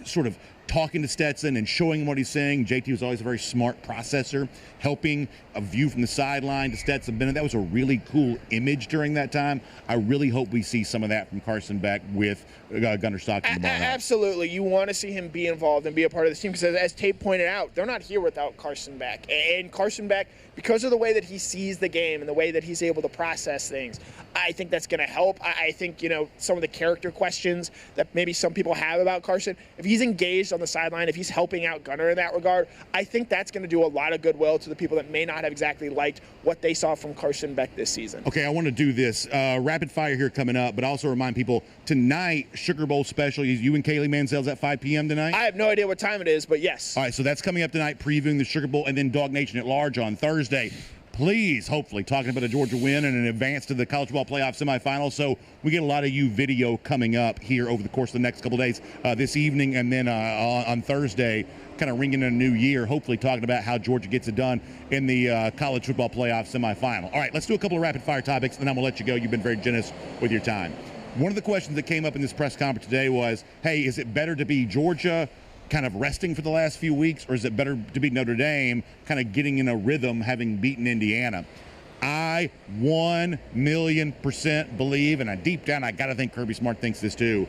sort of talking to Stetson and showing him what he's saying. JT was always a very smart processor, helping a view from the sideline to Stetson Bennett. That was a really cool image during that time. I really hope we see some of that from Carson Beck with Gunnar Stockton tomorrow night. Absolutely. You want to see him be involved and be a part of this team because, as Tate pointed out, they're not here without Carson Beck. And Carson Beck, because of the way that he sees the game and the way that he's able to process things, I think that's going to help. I think, you know, some of the character questions that maybe some people have about Carson, if he's engaged on the sideline, if he's helping out Gunnar in that regard, I think that's going to do a lot of goodwill to the people that may not have exactly liked what they saw from Carson Beck this season. Okay, I want to do this. Rapid fire here coming up, but also remind people, tonight, Sugar Bowl special, you and Kaylee Mansell's at 5 p.m. tonight? I have no idea what time it is, but yes. All right, so that's coming up tonight, previewing the Sugar Bowl, and then DawgNation at Large on Thursday. please, hopefully, talking about a Georgia win and an advance to the college football playoff semifinals. So we get a lot of you video coming up here over the course of the next couple of days, this evening and then on Thursday, kind of ringing in a new year, hopefully talking about how Georgia gets it done in the college football playoff semifinal. All right, let's do a couple of rapid-fire topics, and then we'll let you go. You've been very generous with your time. One of the questions that came up in this press conference today was, hey, is it better to be Georgia kind of resting for the last few weeks, or is it better to be Notre Dame kind of getting in a rhythm having beaten Indiana? I 1,000,000% believe, and deep down I got to think Kirby Smart thinks this too,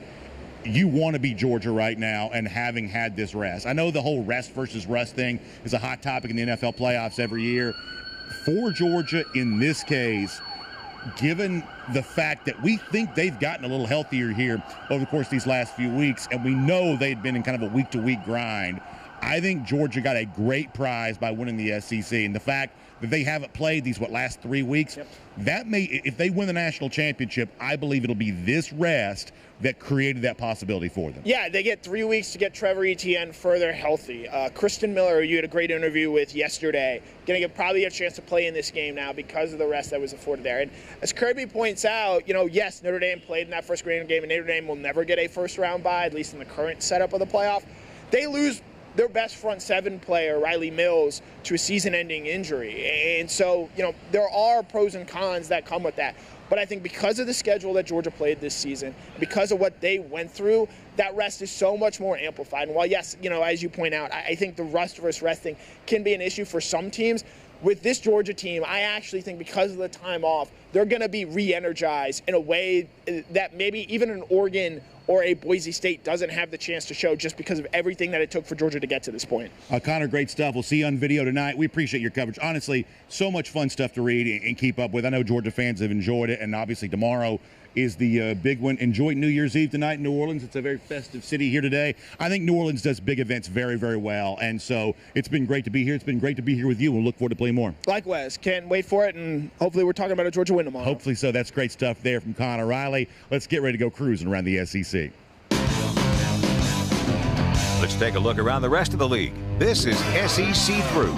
you want to be Georgia right now and having had this rest. I know the whole rest versus rust thing is a hot topic in the NFL playoffs every year. For Georgia in this case, given the fact that we think they've gotten a little healthier here over the course of these last few weeks, and we know they'd been in kind of a week-to-week grind, I think Georgia got a great prize by winning the SEC. And the fact that they haven't played these, last 3 weeks, that may, if they win the national championship, I believe it'll be this rest that created that possibility for them. Yeah, they get 3 weeks to get Trevor Etienne further healthy. Kristen Miller, you had a great interview with yesterday, going to get probably a chance to play in this game now because of the rest that was afforded there. And as Kirby points out, yes, Notre Dame played in that first game, and Notre Dame will never get a first-round bye, at least in the current setup of the playoff. They lose their best front seven player, Riley Mills, to a season-ending injury. And so, there are pros and cons that come with that. But I think because of the schedule that Georgia played this season, because of what they went through, that rest is so much more amplified. And while, yes, as you point out, I think the rust versus resting can be an issue for some teams. With this Georgia team, I actually think because of the time off, they're going to be re-energized in a way that maybe even an Oregon or a Boise State doesn't have the chance to show just because of everything that it took for Georgia to get to this point. Connor, great stuff. We'll see you on video tonight. We appreciate your coverage. Honestly, so much fun stuff to read and keep up with. I know Georgia fans have enjoyed it, and obviously tomorrow is the big one. Enjoy New Year's Eve tonight in New Orleans. It's a very festive city here today. I think New Orleans does big events very, very well, and so it's been great to be here. It's been great to be here with you. We'll look forward to playing more. Likewise. Can't wait for it, and hopefully we're talking about a Georgia win tomorrow. Hopefully so. That's great stuff there from Connor Riley. Let's get ready to go cruising around the SEC. Let's take a look around the rest of the league. This is SEC Through.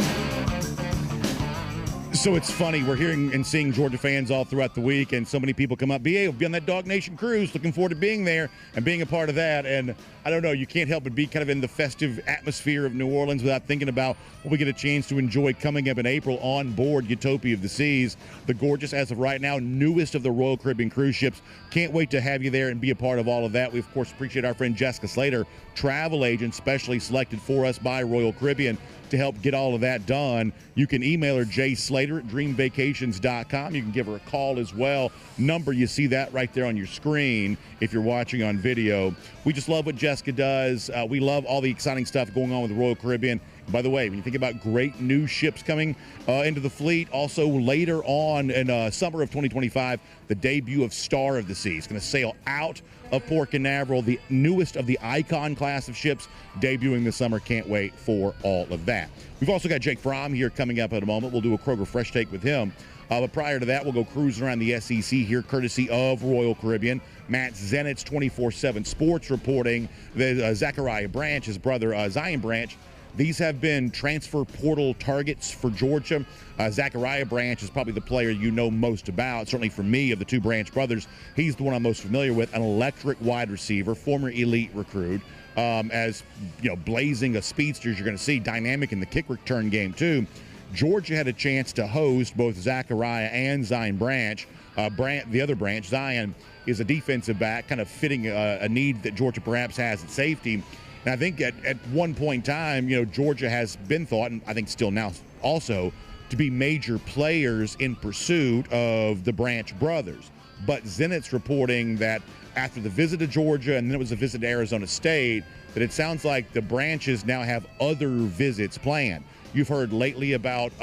So it's funny, we're hearing and seeing Georgia fans all throughout the week, and so many people come up, we'll be on that Dawg Nation cruise, looking forward to being there and being a part of that. And I don't know, you can't help but be kind of in the festive atmosphere of New Orleans without thinking about what we get a chance to enjoy coming up in April on board Utopia of the Seas, the gorgeous, as of right now, newest of the Royal Caribbean cruise ships. Can't wait to have you there and be a part of all of that. We, of course, appreciate our friend Jessica Slater, travel agent specially selected for us by Royal Caribbean to help get all of that done. You can email her, jslater@dreamvacations.com. You can give her a call as well. Number, you see that right there on your screen if you're watching on video. We just love what Jessica does. We love all the exciting stuff going on with the Royal Caribbean. By the way, when you think about great new ships coming into the fleet, also later on in summer of 2025, the debut of Star of the Seas going to sail out of Port Canaveral, the newest of the Icon class of ships debuting this summer. Can't wait for all of that. We've also got Jake Fromm here coming up in a moment. We'll do a Kroger Fresh Take with him. But prior to that, we'll go cruising around the SEC here, courtesy of Royal Caribbean. Matt Zenit's 24/7 Sports reporting that Zachariah Branch, his brother Zion Branch, these have been transfer portal targets for Georgia. Zachariah Branch is probably the player you know most about. Certainly for me, of the two Branch brothers, he's the one I'm most familiar with. An electric wide receiver, former elite recruit. As blazing a speedster, you're going to see, dynamic in the kick return game too. Georgia had a chance to host both Zachariah and Zion Branch. The other Branch, Zion, is a defensive back, kind of fitting a need that Georgia perhaps has at safety. And I think at one point in time, Georgia has been thought, and I think still now also, to be major players in pursuit of the Branch brothers. But Zenit's reporting that after the visit to Georgia, and then it was a visit to Arizona State, that it sounds like the Branches now have other visits planned. You've heard lately about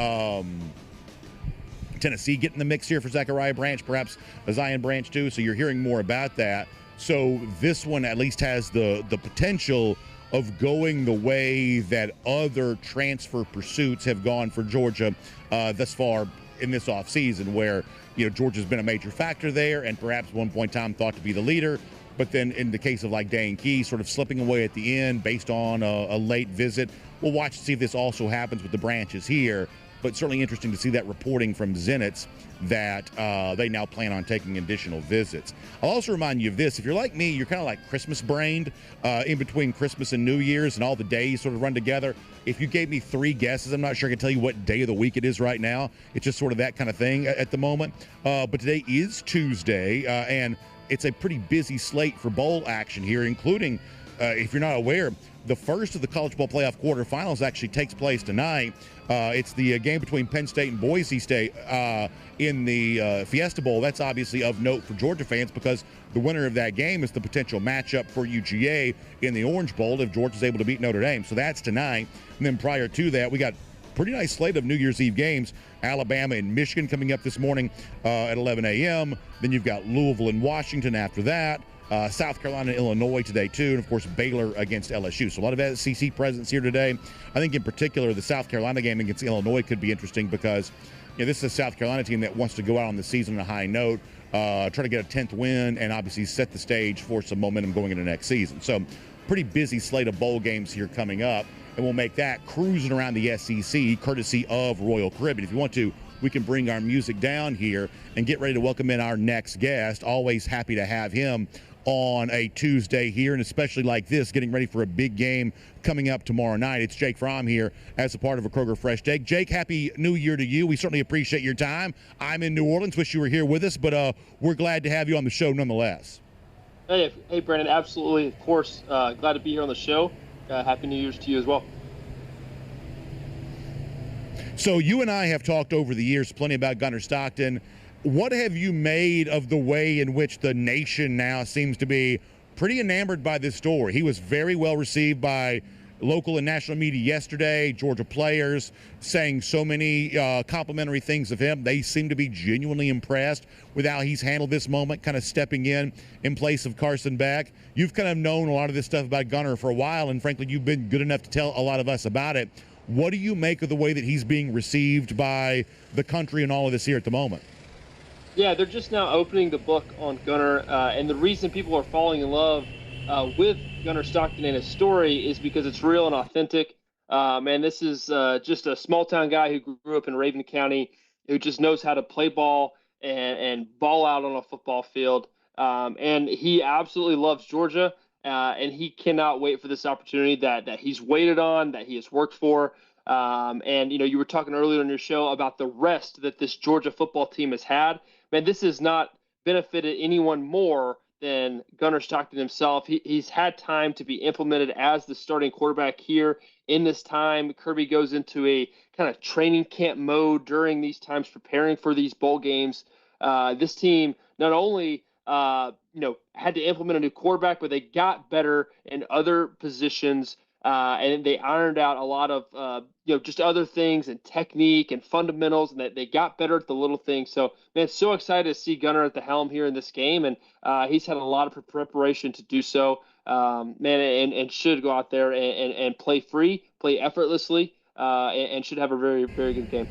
Tennessee getting the mix here for Zachariah Branch, perhaps a Zion Branch too, so you're hearing more about that. So this one at least has the potential of going the way that other transfer pursuits have gone for Georgia thus far in this offseason, where Georgia's been a major factor there and perhaps at one point in time thought to be the leader. But then in the case of like Dane Key sort of slipping away at the end based on a late visit, we'll watch to see if this also happens with the Branches here. but certainly interesting to see that reporting from Zenitz that they now plan on taking additional visits. I'll also remind you of this. If you're like me, you're kind of like Christmas brained in between Christmas and New Year's, and all the days sort of run together. If you gave me 3 guesses, I'm not sure I can tell you what day of the week it is right now. It's just sort of that kind of thing at the moment. But today is Tuesday, and it's a pretty busy slate for bowl action here, including, if you're not aware, the first of the college ball playoff quarterfinals actually takes place tonight. It's the game between Penn State and Boise State in the Fiesta Bowl. That's obviously of note for Georgia fans because the winner of that game is the potential matchup for UGA in the Orange Bowl if Georgia's able to beat Notre Dame. So that's tonight. And then prior to that, we got pretty nice slate of New Year's Eve games. Alabama and Michigan coming up this morning at 11 a.m. Then you've got Louisville and Washington after that. South Carolina and Illinois today, too. And, of course, Baylor against LSU. So a lot of SEC presence here today. I think, in particular, the South Carolina game against Illinois could be interesting because, this is a South Carolina team that wants to go out on the season on a high note, try to get a 10th win, and obviously set the stage for some momentum going into next season. So pretty busy slate of bowl games here coming up. And we'll make that cruising around the SEC courtesy of Royal Caribbean. If you want to, we can bring our music down here and get ready to welcome in our next guest. Always happy to have him on a Tuesday here, and especially like this, getting ready for a big game coming up tomorrow night. It's Jake Fromm here as a part of a Kroger Fresh Take. Jake, Happy New Year to you. We certainly appreciate your time. I'm in New Orleans. Wish you were here with us, but we're glad to have you on the show nonetheless. Hey, Brandon, absolutely, of course. Glad to be here on the show. Happy New Year's to you as well. So you and I have talked over the years plenty about Gunnar Stockton. What have you made of the way in which the nation now seems to be pretty enamored by this story? He was very well received by local and national media yesterday, Georgia players saying so many complimentary things of him. They seem to be genuinely impressed with how he's handled this moment, kind of stepping in place of Carson Beck. You've kind of known a lot of this stuff about Gunnar for a while, and frankly, you've been good enough to tell a lot of us about it. What do you make of the way that he's being received by the country and all of this here at the moment? Yeah, they're just now opening the book on Gunnar, and the reason people are falling in love with Gunnar Stockton and his story is because it's real and authentic. Man, this is just a small-town guy who grew up in Raven County, who just knows how to play ball and ball out on a football field. And he absolutely loves Georgia, and he cannot wait for this opportunity that he's waited on, that he has worked for. And, you were talking earlier on your show about the rest that this Georgia football team has had. Man, this has not benefited anyone more than Gunnar Stockton himself. He's had time to be implemented as the starting quarterback here. In this time, Kirby goes into a kind of training camp mode during these times, preparing for these bowl games. This team not only had to implement a new quarterback, but they got better in other positions. And they ironed out a lot of, just other things and technique and fundamentals, and that they got better at the little things. So, man, so excited to see Gunnar at the helm here in this game, and he's had a lot of preparation to do so, and should go out there and play free, play effortlessly, and should have a very, very good game.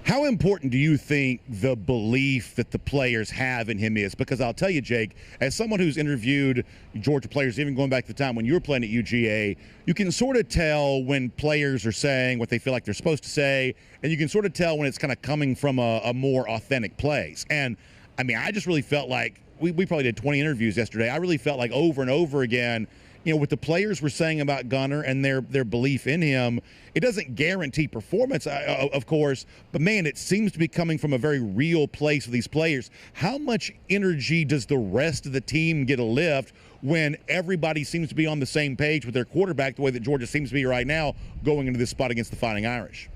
How important do you think the belief that the players have in him is? Because I'll tell you, Jake, as someone who's interviewed Georgia players, even going back to the time when you were playing at UGA, you can sort of tell when players are saying what they feel like they're supposed to say, and you can sort of tell when it's kind of coming from a more authentic place. And, I mean, I just really felt like we probably did 20 interviews yesterday. I really felt like over and over again, what the players were saying about Gunnar and their belief in him, it doesn't guarantee performance, of course, but, man, it seems to be coming from a very real place with these players. How much energy does the rest of the team get a lift when everybody seems to be on the same page with their quarterback the way that Georgia seems to be right now going into this spot against the Fighting Irish?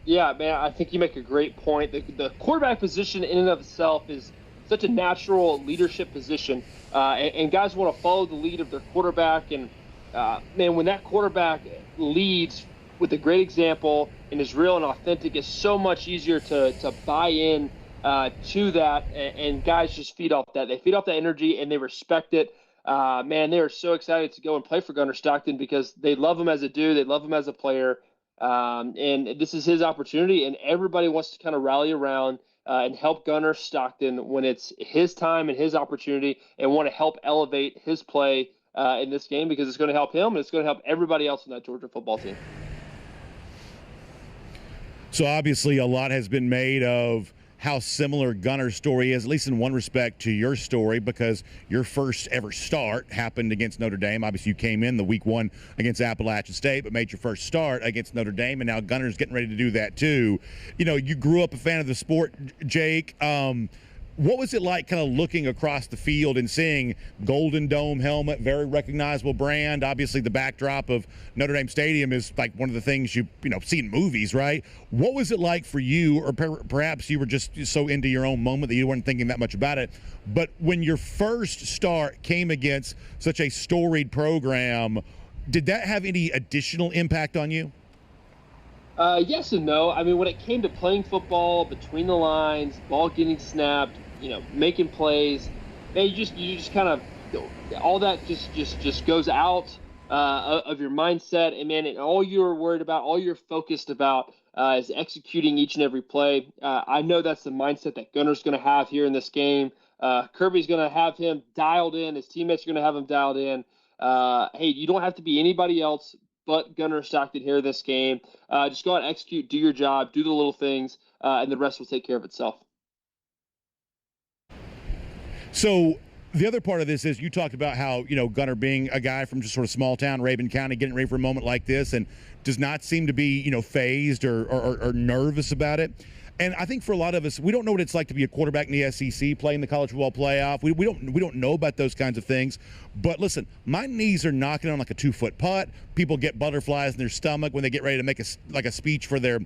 Yeah, man, I think you make a great point. The quarterback position in and of itself is such a natural leadership position, and guys want to follow the lead of their quarterback. And man, when that quarterback leads with a great example and is real and authentic, it's so much easier to buy in to that. And guys just feed off that. They feed off that energy and they respect it. Man, they are so excited to go and play for Gunnar Stockton because they love him as a dude, they love him as a player, and this is his opportunity. And everybody wants to kind of rally around and help Gunnar Stockton when it's his time and his opportunity, and want to help elevate his play in this game because it's going to help him and it's going to help everybody else in that Georgia football team. So obviously a lot has been made of how similar Gunner's story is, at least in one respect, to your story, because your first ever start happened against Notre Dame. Obviously, you came in the week one against Appalachian State, but made your first start against Notre Dame, and now Gunner's getting ready to do that too. You know, you grew up a fan of the sport, Jake. What was it like kind of looking across the field and seeing Golden Dome helmet, very recognizable brand? Obviously, the backdrop of Notre Dame Stadium is like one of the things you see in movies, right? What was it like for you, or perhaps you were just so into your own moment that you weren't thinking that much about it, but when your first start came against such a storied program, did that have any additional impact on you? Yes and no. I mean, when it came to playing football, between the lines, ball getting snapped, making plays, man, you just kind of, all that just goes out of your mindset, and man, all you're worried about, all you're focused about is executing each and every play. I know that's the mindset that Gunner's going to have here in this game. Kirby's going to have him dialed in. His teammates are going to have him dialed in. Hey, you don't have to be anybody else but Gunnar Stockton here in this game. Just go out and execute, do your job, do the little things, and the rest will take care of itself. So the other part of this is you talked about how, Gunnar being a guy from just sort of small town, Rabun County, getting ready for a moment like this and does not seem to be, phased or nervous about it. And I think for a lot of us, we don't know what it's like to be a quarterback in the SEC, playing the college football playoff. We don't know about those kinds of things. But listen, my knees are knocking on like a 2-foot putt. People get butterflies in their stomach when they get ready to make a speech for their,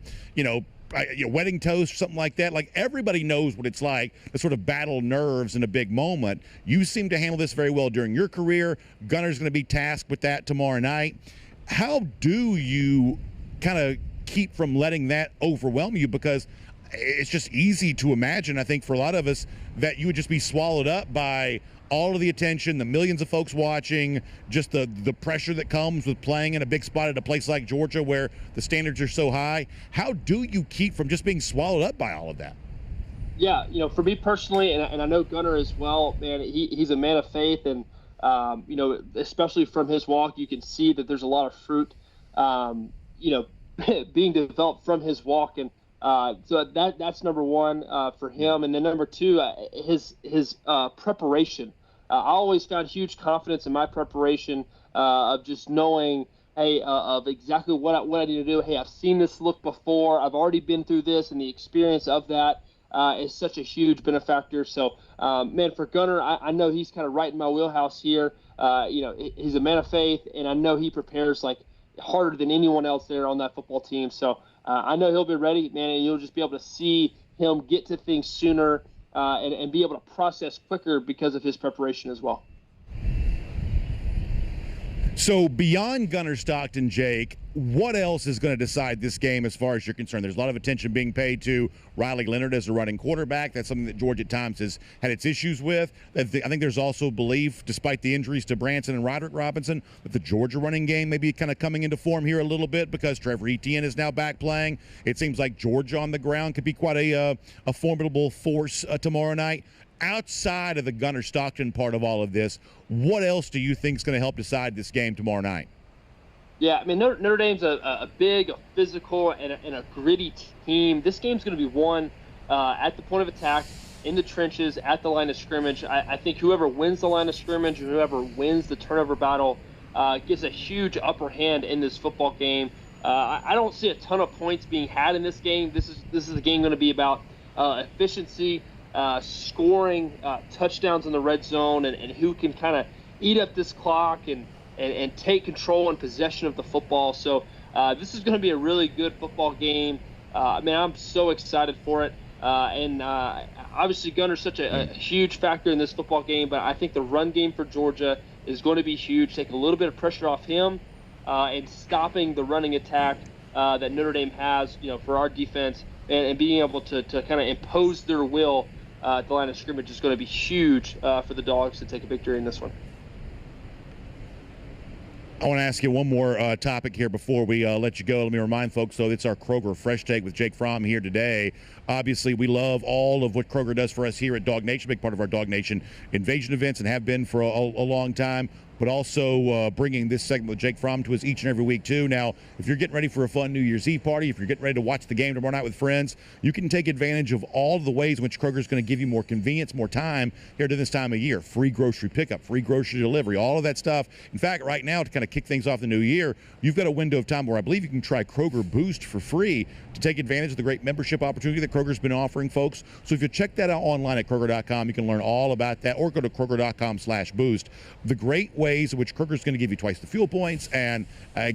wedding toast or something like that. Like, everybody knows what it's like to sort of battle nerves in a big moment. You seem to handle this very well during your career. Gunner's going to be tasked with that tomorrow night. How do you kind of keep from letting that overwhelm you? Because it's just easy to imagine, I think, for a lot of us, that you would just be swallowed up by all of the attention, the millions of folks watching, just the pressure that comes with playing in a big spot at a place like Georgia where the standards are so high. How do you keep from just being swallowed up by all of that? Yeah, for me personally, and I know Gunnar as well, man, he's a man of faith, and, especially from his walk, you can see that there's a lot of fruit, being developed from his walk. And so that's number one for him. And then number two, his preparation. I always found huge confidence in my preparation of just knowing, hey, of exactly what I need to do. Hey, I've seen this look before. I've already been through this, and the experience of that is such a huge benefactor. So, man, for Gunnar, I know he's kind of right in my wheelhouse here. He's a man of faith, and I know he prepares like harder than anyone else there on that football team. So I know he'll be ready, man, and you'll just be able to see him get to things sooner and be able to process quicker because of his preparation as well. So beyond Gunnar Stockton, Jake, what else is going to decide this game as far as you're concerned? There's a lot of attention being paid to Riley Leonard as a running quarterback. That's something that Georgia at times has had its issues with. I think there's also belief, despite the injuries to Branson and Roderick Robinson, that the Georgia running game may be kind of coming into form here a little bit because Trevor Etienne is now back playing. It seems like Georgia on the ground could be quite a formidable force tomorrow night. Outside of the Gunnar Stockton part of all of this, what else do you think is going to help decide this game tomorrow night? Yeah, I mean, Notre Dame's a big, a physical, and a gritty team. This game's going to be won at the point of attack, in the trenches, at the line of scrimmage. I think whoever wins the line of scrimmage, or whoever wins the turnover battle, gets a huge upper hand in this football game. I don't see a ton of points being had in this game. This is a game going to be about efficiency, scoring touchdowns in the red zone, and who can kind of eat up this clock and take control and possession of the football. So this is going to be a really good football game. Man, I'm so excited for it. And obviously Gunner's such a huge factor in this football game, but I think the run game for Georgia is going to be huge, taking a little bit of pressure off him and stopping the running attack that Notre Dame has, for our defense, and being able to kind of impose their will at the line of scrimmage is going to be huge for the Dogs to take a victory in this one. I want to ask you one more topic here before we let you go. Let me remind folks, though, it's our Kroger Fresh Take with Jake Fromm here today. Obviously, we love all of what Kroger does for us here at DawgNation, big part of our DawgNation Invasion events and have been for a long time. but also bringing this segment with Jake Fromm to us each and every week, too. Now, if you're getting ready for a fun New Year's Eve party, if you're getting ready to watch the game tomorrow night with friends, you can take advantage of all the ways in which Kroger's going to give you more convenience, more time here to this time of year. Free grocery pickup, free grocery delivery, all of that stuff. In fact, right now, to kind of kick things off the new year, you've got a window of time where I believe you can try Kroger Boost for free to take advantage of the great membership opportunity that Kroger's been offering, folks. So if you check that out online at Kroger.com, you can learn all about that, or go to Kroger.com/boost. The great ways in which Kroger's going to give you twice the fuel points and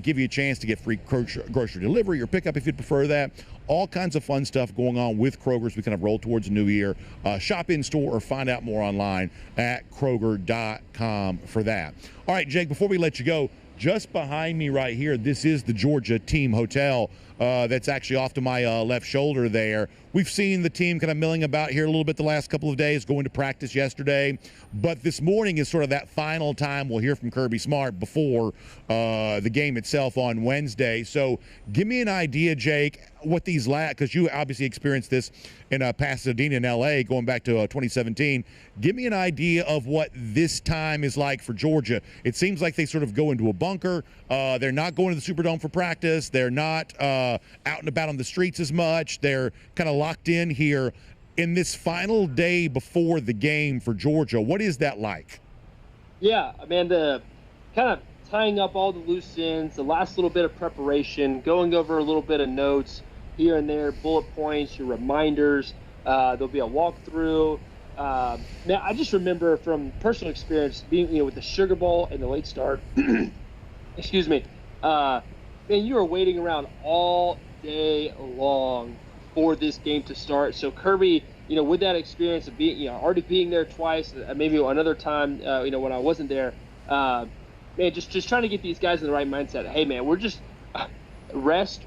give you a chance to get free grocery delivery or pickup if you'd prefer that. All kinds of fun stuff going on with Kroger as we kind of roll towards the new year. Shop in store or find out more online at Kroger.com for that. All right, Jake, before we let you go, just behind me right here, this is the Georgia team hotel. That's actually off to my left shoulder there. We've seen the team kind of milling about here a little bit the last couple of days, going to practice yesterday. But this morning is sort of that final time we'll hear from Kirby Smart before the game itself on Wednesday. So give me an idea, Jake, what these because you obviously experienced this in Pasadena in L.A. going back to 2017. Give me an idea of what this time is like for Georgia. It seems like they sort of go into a bunker. They're not going to the Superdome for practice. They're not out and about on the streets as much. They're kind of locked in here. In this final day before the game for Georgia, what is that like? Yeah, Amanda, kind of tying up all the loose ends, the last little bit of preparation, going over a little bit of notes here and there, bullet points, your reminders. There'll be a walkthrough. Now, I just remember from personal experience being, with the Sugar Bowl and the late start. Excuse me. Man, you were waiting around all day long for this game to start. So Kirby, with that experience of being, already being there twice, maybe another time, when I wasn't there, man, just trying to get these guys in the right mindset. Hey, man, we're just rest.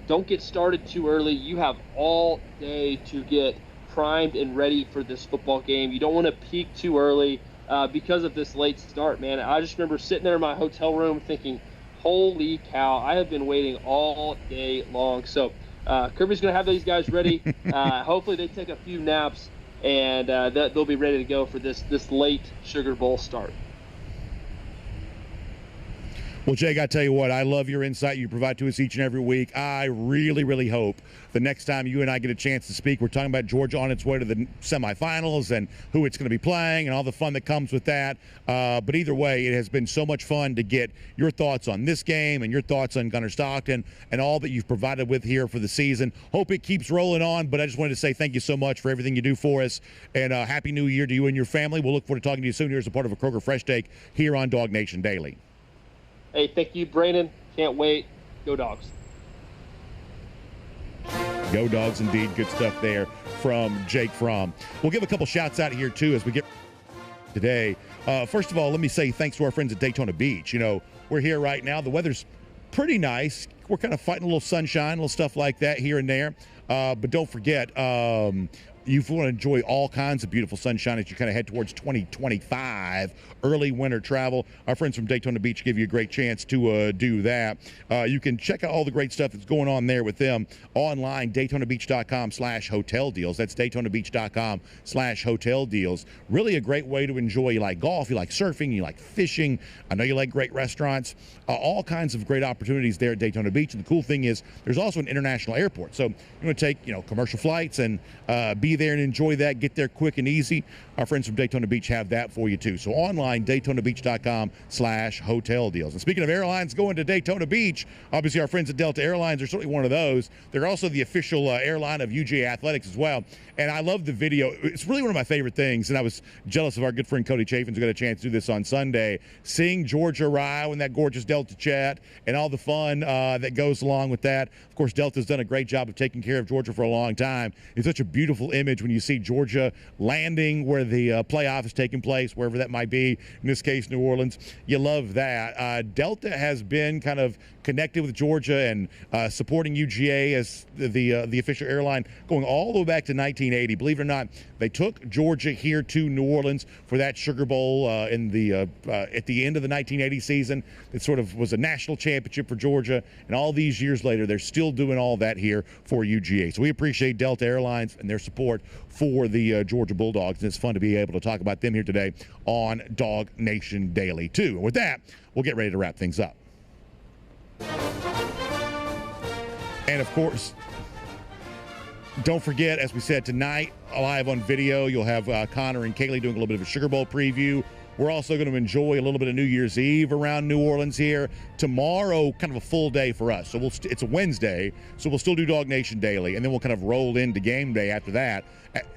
Don't get started too early. You have all day to get primed and ready for this football game. You don't want to peak too early because of this late start, man. I just remember sitting there in my hotel room thinking, holy cow, I have been waiting all day long. So Kirby's going to have these guys ready. Hopefully they take a few naps, and they'll be ready to go for this late Sugar Bowl start. Well, Jake, I tell you what, I love your insight you provide to us each and every week. I really, really hope the next time you and I get a chance to speak, we're talking about Georgia on its way to the semifinals and who it's going to be playing and all the fun that comes with that. But either way, it has been so much fun to get your thoughts on this game and your thoughts on Gunnar Stockton and all that you've provided with here for the season. Hope it keeps rolling on, but I just wanted to say thank you so much for everything you do for us, and Happy New Year to you and your family. We'll look forward to talking to you soon here as a part of a Kroger Fresh Take here on DawgNation Daily. Hey, thank you, Brandon. Can't wait. Go Dogs. Go Dogs, indeed. Good stuff there from Jake Fromm. We'll give a couple shouts out here, too, as we get today. First of all, let me say thanks to our friends at Daytona Beach. We're here right now. The weather's pretty nice. We're kind of fighting a little sunshine, a little stuff like that here and there. But don't forget, you want to enjoy all kinds of beautiful sunshine as you kind of head towards 2025, early winter travel. Our friends from Daytona Beach give you a great chance to do that. You can check out all the great stuff that's going on there with them online, DaytonaBeach.com/hotel deals. That's DaytonaBeach.com/hotel deals. Really a great way to enjoy. You like golf, you like surfing, you like fishing. I know you like great restaurants. All kinds of great opportunities there at Daytona Beach. And the cool thing is there's also an international airport. So you want to take, commercial flights and be there and enjoy that. Get there quick and easy. Our friends from Daytona Beach have that for you too. So online, DaytonaBeach.com/hotel deals. And speaking of airlines going to Daytona Beach, obviously our friends at Delta Airlines are certainly one of those. They're also the official airline of UGA Athletics as well. And I love the video. It's really one of my favorite things. And I was jealous of our good friend Cody Chaffins who got a chance to do this on Sunday. Seeing Georgia arrive in that gorgeous Delta chat and all the fun that goes along with that. Of course, Delta's done a great job of taking care of Georgia for a long time. It's such a beautiful image when you see Georgia landing where the playoff is taking place, wherever that might be, in this case, New Orleans. You love that. Delta has been kind of connected with Georgia and supporting UGA as the official airline going all the way back to 1980. Believe it or not, they took Georgia here to New Orleans for that Sugar Bowl at the end of the 1980 season. It sort of was a national championship for Georgia, and all these years later, they're still doing all that here for UGA. So we appreciate Delta Airlines and their support for the Georgia Bulldogs, and it's fun to be able to talk about them here today on DawgNation Daily, too. And with that, we'll get ready to wrap things up. And, of course, don't forget, as we said, tonight, live on video, you'll have Connor and Kaylee doing a little bit of a Sugar Bowl preview. We're also going to enjoy a little bit of New Year's Eve around New Orleans here. Tomorrow, kind of a full day for us. So it's a Wednesday, so we'll still do DawgNation Daily, and then we'll kind of roll into game day after that.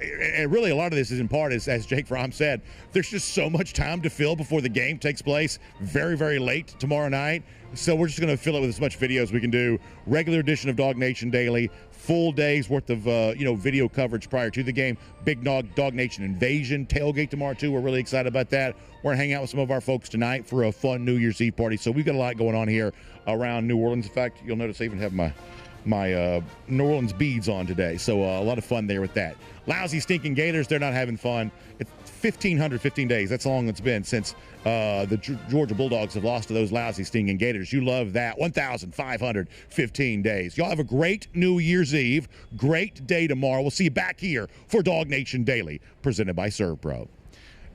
And really, a lot of this is in part, as Jake Fromm said, there's just so much time to fill before the game takes place very, very late tomorrow night. So we're just going to fill it with as much video as we can do. Regular edition of DawgNation Daily, full day's worth of video coverage prior to the game. Big DawgNation Invasion tailgate tomorrow too. We're really excited about that. We're gonna hang out with some of our folks tonight for a fun New Year's Eve party. So we've got a lot going on here around New Orleans. In fact, you'll notice I even have my New Orleans beads on today. So a lot of fun there with that. Lousy, stinking Gators, they're not having fun. It's 15 days. That's how long it's been since the Georgia Bulldogs have lost to those lousy, stinking Gators. You love that. 1,515 days. Y'all have a great New Year's Eve. Great day tomorrow. We'll see you back here for DawgNation Daily, presented by ServPro.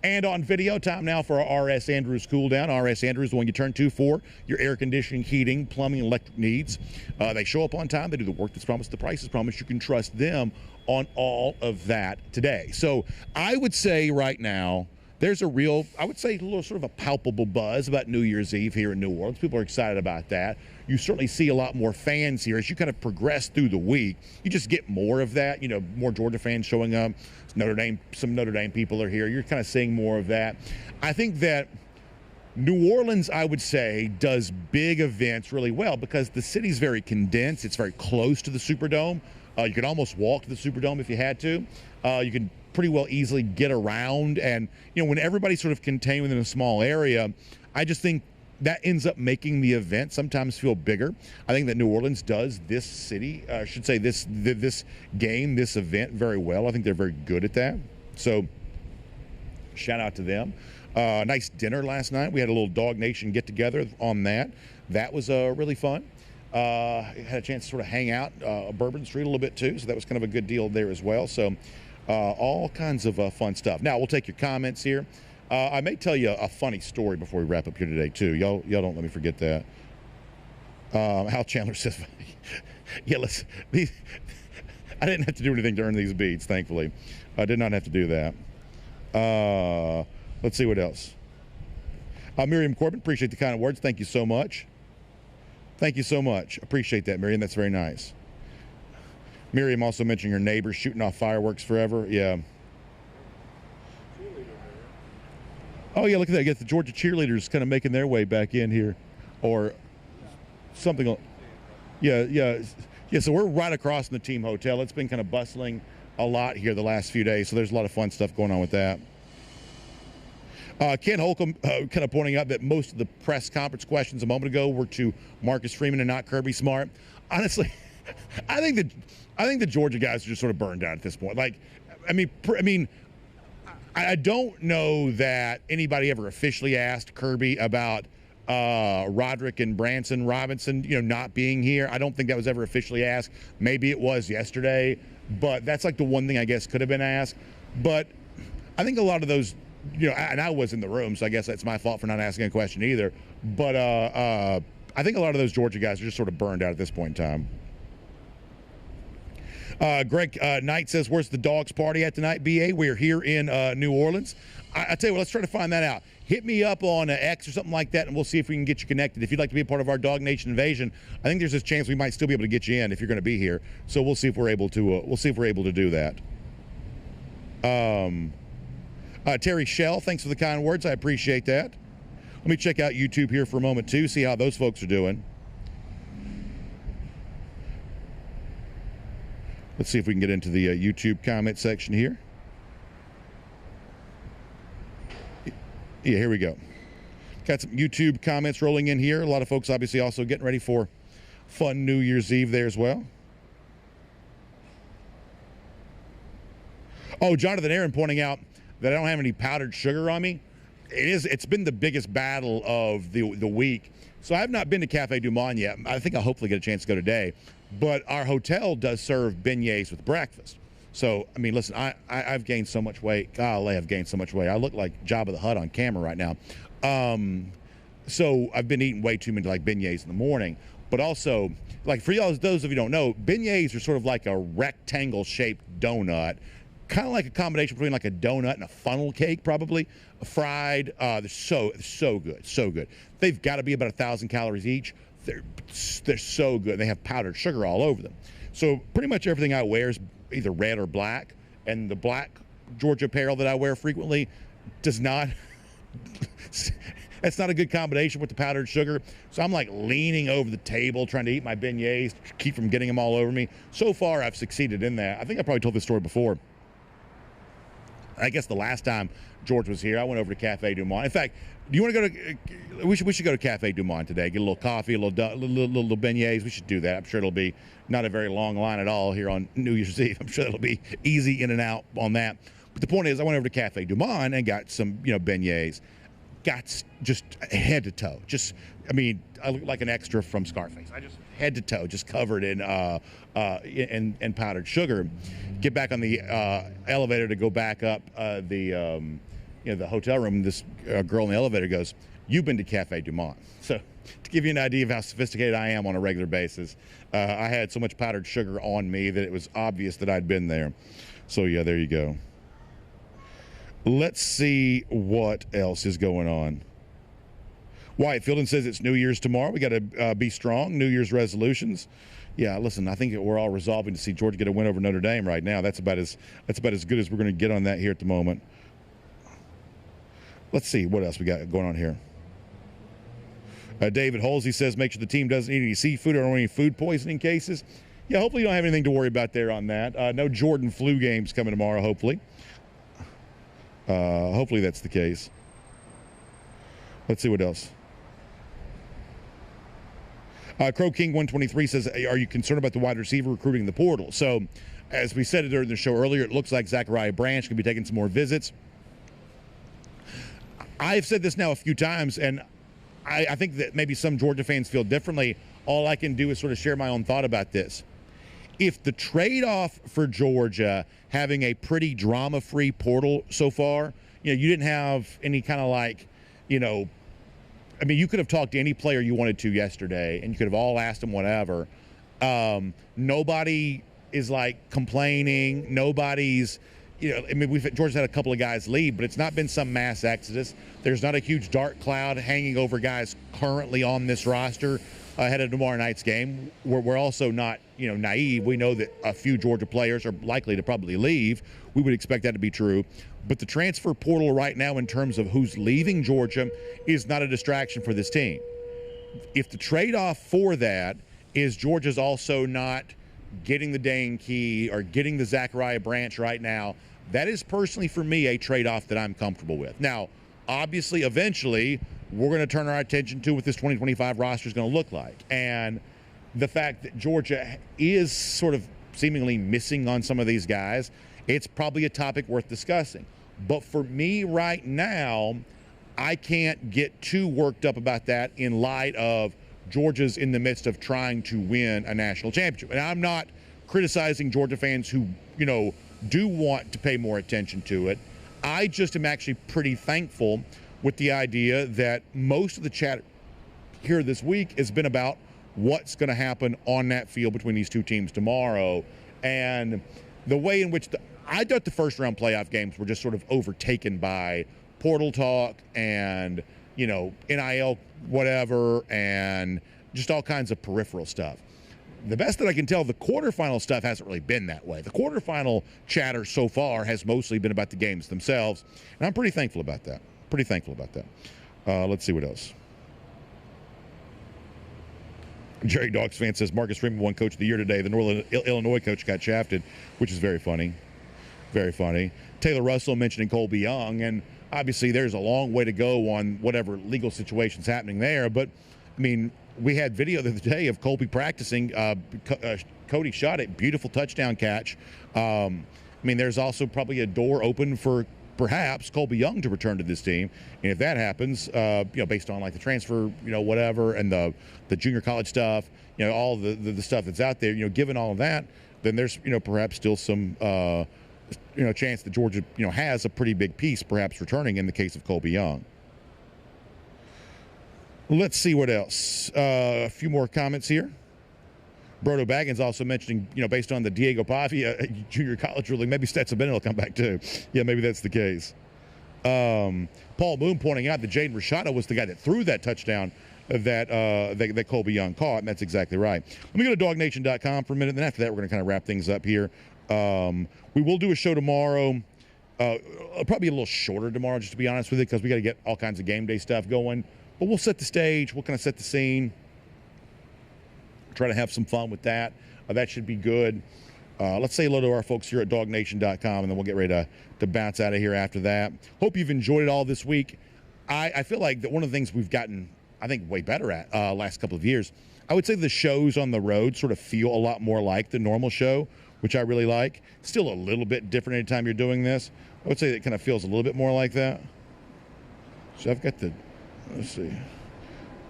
And on video, time now for our RS Andrews cool down. RS Andrews, the one you turn to for your air conditioning, heating, plumbing, electric needs. They show up on time. They do the work that's promised. The price is promised. You can trust them on all of that today. So I would say right now, there's a real, I would say a little sort of a palpable buzz about New Year's Eve here in New Orleans. People are excited about that. You certainly see a lot more fans here. As you kind of progress through the week, you just get more of that, more Georgia fans showing up. Some Notre Dame people are here. You're kind of seeing more of that. I think that New Orleans, I would say, does big events really well because the city's very condensed. It's very close to the Superdome. You could almost walk to the Superdome if you had to. You could pretty well easily get around. And, when everybody's sort of contained within a small area, I just think that ends up making the event sometimes feel bigger. I think that New Orleans does this city, I should say this game, this event very well. I think they're very good at that. So shout out to them. Nice dinner last night. We had a little DawgNation get together on that. That was really fun. Had a chance to sort of hang out Bourbon Street a little bit too. So that was kind of a good deal there as well. So all kinds of fun stuff. Now we'll take your comments here. I may tell you a funny story before we wrap up here today, too. Y'all don't let me forget that. Hal Chandler says, yeah, I didn't have to do anything to earn these beads, thankfully. I did not have to do that. Let's see what else. Miriam Corbin, appreciate the kind words. Thank you so much. Thank you so much. Appreciate that, Miriam. That's very nice. Miriam also mentioned your neighbors shooting off fireworks forever. Yeah. Oh, yeah, look at that. I guess the Georgia cheerleaders kind of making their way back in here or something. Yeah, so we're right across from the team hotel. It's been kind of bustling a lot here the last few days, so there's a lot of fun stuff going on with that. Ken Holcomb kind of pointing out that most of the press conference questions a moment ago were to Marcus Freeman and not Kirby Smart. Honestly, I think the Georgia guys are just sort of burned out at this point. I don't know that anybody ever officially asked Kirby about Roderick and Branson Robinson, not being here. I don't think that was ever officially asked. Maybe it was yesterday, but that's like the one thing I guess could have been asked. But I think a lot of those, and I was in the room, so I guess that's my fault for not asking a question either. But I think a lot of those Georgia guys are just sort of burned out at this point in time. Greg Knight says, where's the Dogs party at tonight, BA? We're here in New Orleans. I tell you what, let's try to find that out. Hit me up on X or something like that, and we'll see if we can get you connected. If you'd like to be a part of our DawgNation Invasion, I think there's this chance we might still be able to get you in if you're going to be here. So we'll see if we're able to. We'll see if we're able to do that. Terry Shell, thanks for the kind words. I appreciate that. Let me check out YouTube here for a moment too, see how those folks are doing. Let's see if we can get into the YouTube comment section here. Yeah, here we go. Got some YouTube comments rolling in here. A lot of folks obviously also getting ready for fun New Year's Eve there as well. Oh, Jonathan Aaron pointing out that I don't have any powdered sugar on me. It's been the biggest battle of the week. So I have not been to Cafe Du Monde yet. I think I'll hopefully get a chance to go today. But our hotel does serve beignets with breakfast. So, I mean, listen, I've gained so much weight. Golly, I've gained so much weight. I look like Jabba the Hutt on camera right now. So I've been eating way too many like beignets in the morning. But also, like for y'all, those of you who don't know, beignets are sort of like a rectangle-shaped donut. Kind of like a combination between like a donut and a funnel cake, probably. Fried. They're so good. So good. They've got to be about 1,000 calories each. They're so good. They have powdered sugar all over them. So pretty much everything I wear is either red or black. And the black Georgia apparel that I wear frequently does not... That's not a good combination with the powdered sugar. So I'm like leaning over the table trying to eat my beignets, keep from getting them all over me. So far, I've succeeded in that. I think I probably told this story before. I guess the last time George was here, I went over to Cafe Du Monde. In fact, do you want to go to? We should go to Cafe Du Monde today. Get a little coffee, a little beignets. We should do that. I'm sure it'll be not a very long line at all here on New Year's Eve. I'm sure it'll be easy in and out on that. But the point is, I went over to Cafe Du Monde and got some, beignets. Got just head to toe. Just, I mean, I look like an extra from Scarface. I just head to toe, just covered in powdered sugar. Get back on the elevator to go back up the hotel room. This girl in the elevator goes, "You've been to Cafe Du Monde." So to give you an idea of how sophisticated I am on a regular basis, I had so much powdered sugar on me that it was obvious that I'd been there. So yeah, there you go. Let's see what else is going on. Wyatt Fielding says it's New Year's tomorrow. We got to be strong. New Year's resolutions. Yeah, listen, I think we're all resolving to see Georgia get a win over Notre Dame right now. That's about as good as we're going to get on that here at the moment. Let's see what else we got going on here. David Holsey says make sure the team doesn't eat any seafood or any food poisoning cases. Yeah, hopefully you don't have anything to worry about there on that. No Jordan flu games coming tomorrow, hopefully. Hopefully that's the case. Let's see what else. Crow King 123 says, are you concerned about the wide receiver recruiting in the portal? So, as we said during the show earlier, it looks like Zachariah Branch can be taking some more visits. I've said this now a few times, and I think that maybe some Georgia fans feel differently. All I can do is sort of share my own thought about this. If the trade-off for Georgia having a pretty drama-free portal so far, you didn't have any kind of like, I mean, you could have talked to any player you wanted to yesterday, and you could have all asked them whatever. Nobody is like complaining. Nobody's, I mean, Georgia's had a couple of guys leave, but it's not been some mass exodus. There's not a huge dark cloud hanging over guys currently on this roster ahead of tomorrow night's game. We're also not, naive. We know that a few Georgia players are likely to probably leave. We would expect that to be true. But the transfer portal right now in terms of who's leaving Georgia is not a distraction for this team. If the trade-off for that is Georgia's also not getting the Dane Key or getting the Zachariah Branch right now, that is personally for me a trade-off that I'm comfortable with. Now, obviously, eventually, we're going to turn our attention to what this 2025 roster is going to look like. And the fact that Georgia is sort of seemingly missing on some of these guys, it's probably a topic worth discussing. But for me right now, I can't get too worked up about that in light of Georgia's in the midst of trying to win a national championship. And I'm not criticizing Georgia fans who, do want to pay more attention to it. I just am actually pretty thankful with the idea that most of the chat here this week has been about what's going to happen on that field between these two teams tomorrow. And the way in which I thought the first round playoff games were just sort of overtaken by portal talk and, NIL whatever and just all kinds of peripheral stuff. The best that I can tell, the quarterfinal stuff hasn't really been that way. The quarterfinal chatter so far has mostly been about the games themselves, and I'm pretty thankful about that. Let's see what else. Jerry Dogs fan says Marcus Freeman won Coach of the Year today. The Northern Illinois coach got shafted, which is very funny. Very funny. Taylor Russell mentioning Colby Young, and Obviously, there's a long way to go on whatever legal situation's happening there. But, I mean, we had video the other day of Colby practicing. Cody shot it. Beautiful touchdown catch. I mean, there's also probably a door open for perhaps Colby Young to return to this team. And if that happens, based on like the transfer, whatever, and the junior college stuff, all the stuff that's out there, given all of that, then there's, perhaps still some, chance that Georgia, has a pretty big piece perhaps returning in the case of Colby Young. Let's see what else. A few more comments here. Brodo Baggins also mentioning, based on the Diego Pavia junior college ruling, maybe Stetson Bennett will come back too. Yeah, maybe that's the case. Paul Moon pointing out that Jaden Rashada was the guy that threw that touchdown that Colby Young caught, and that's exactly right. Let me go to DawgNation.com for a minute, and then after that we're going to kind of wrap things up here. We will do a show tomorrow, probably a little shorter tomorrow, just to be honest with you, because we got to get all kinds of game day stuff going. But we'll set the stage. We'll kind of set the scene. Try to have some fun with that. That should be good. Let's say hello to our folks here at DawgNation.com, and then we'll get ready to bounce out of here after that. Hope you've enjoyed it all this week. I feel like that one of the things we've gotten, I think, way better at last couple of years, I would say the shows on the road sort of feel a lot more like the normal show, which I really like. Still a little bit different anytime you're doing this. I would say it kind of feels a little bit more like that. So I've got let's see.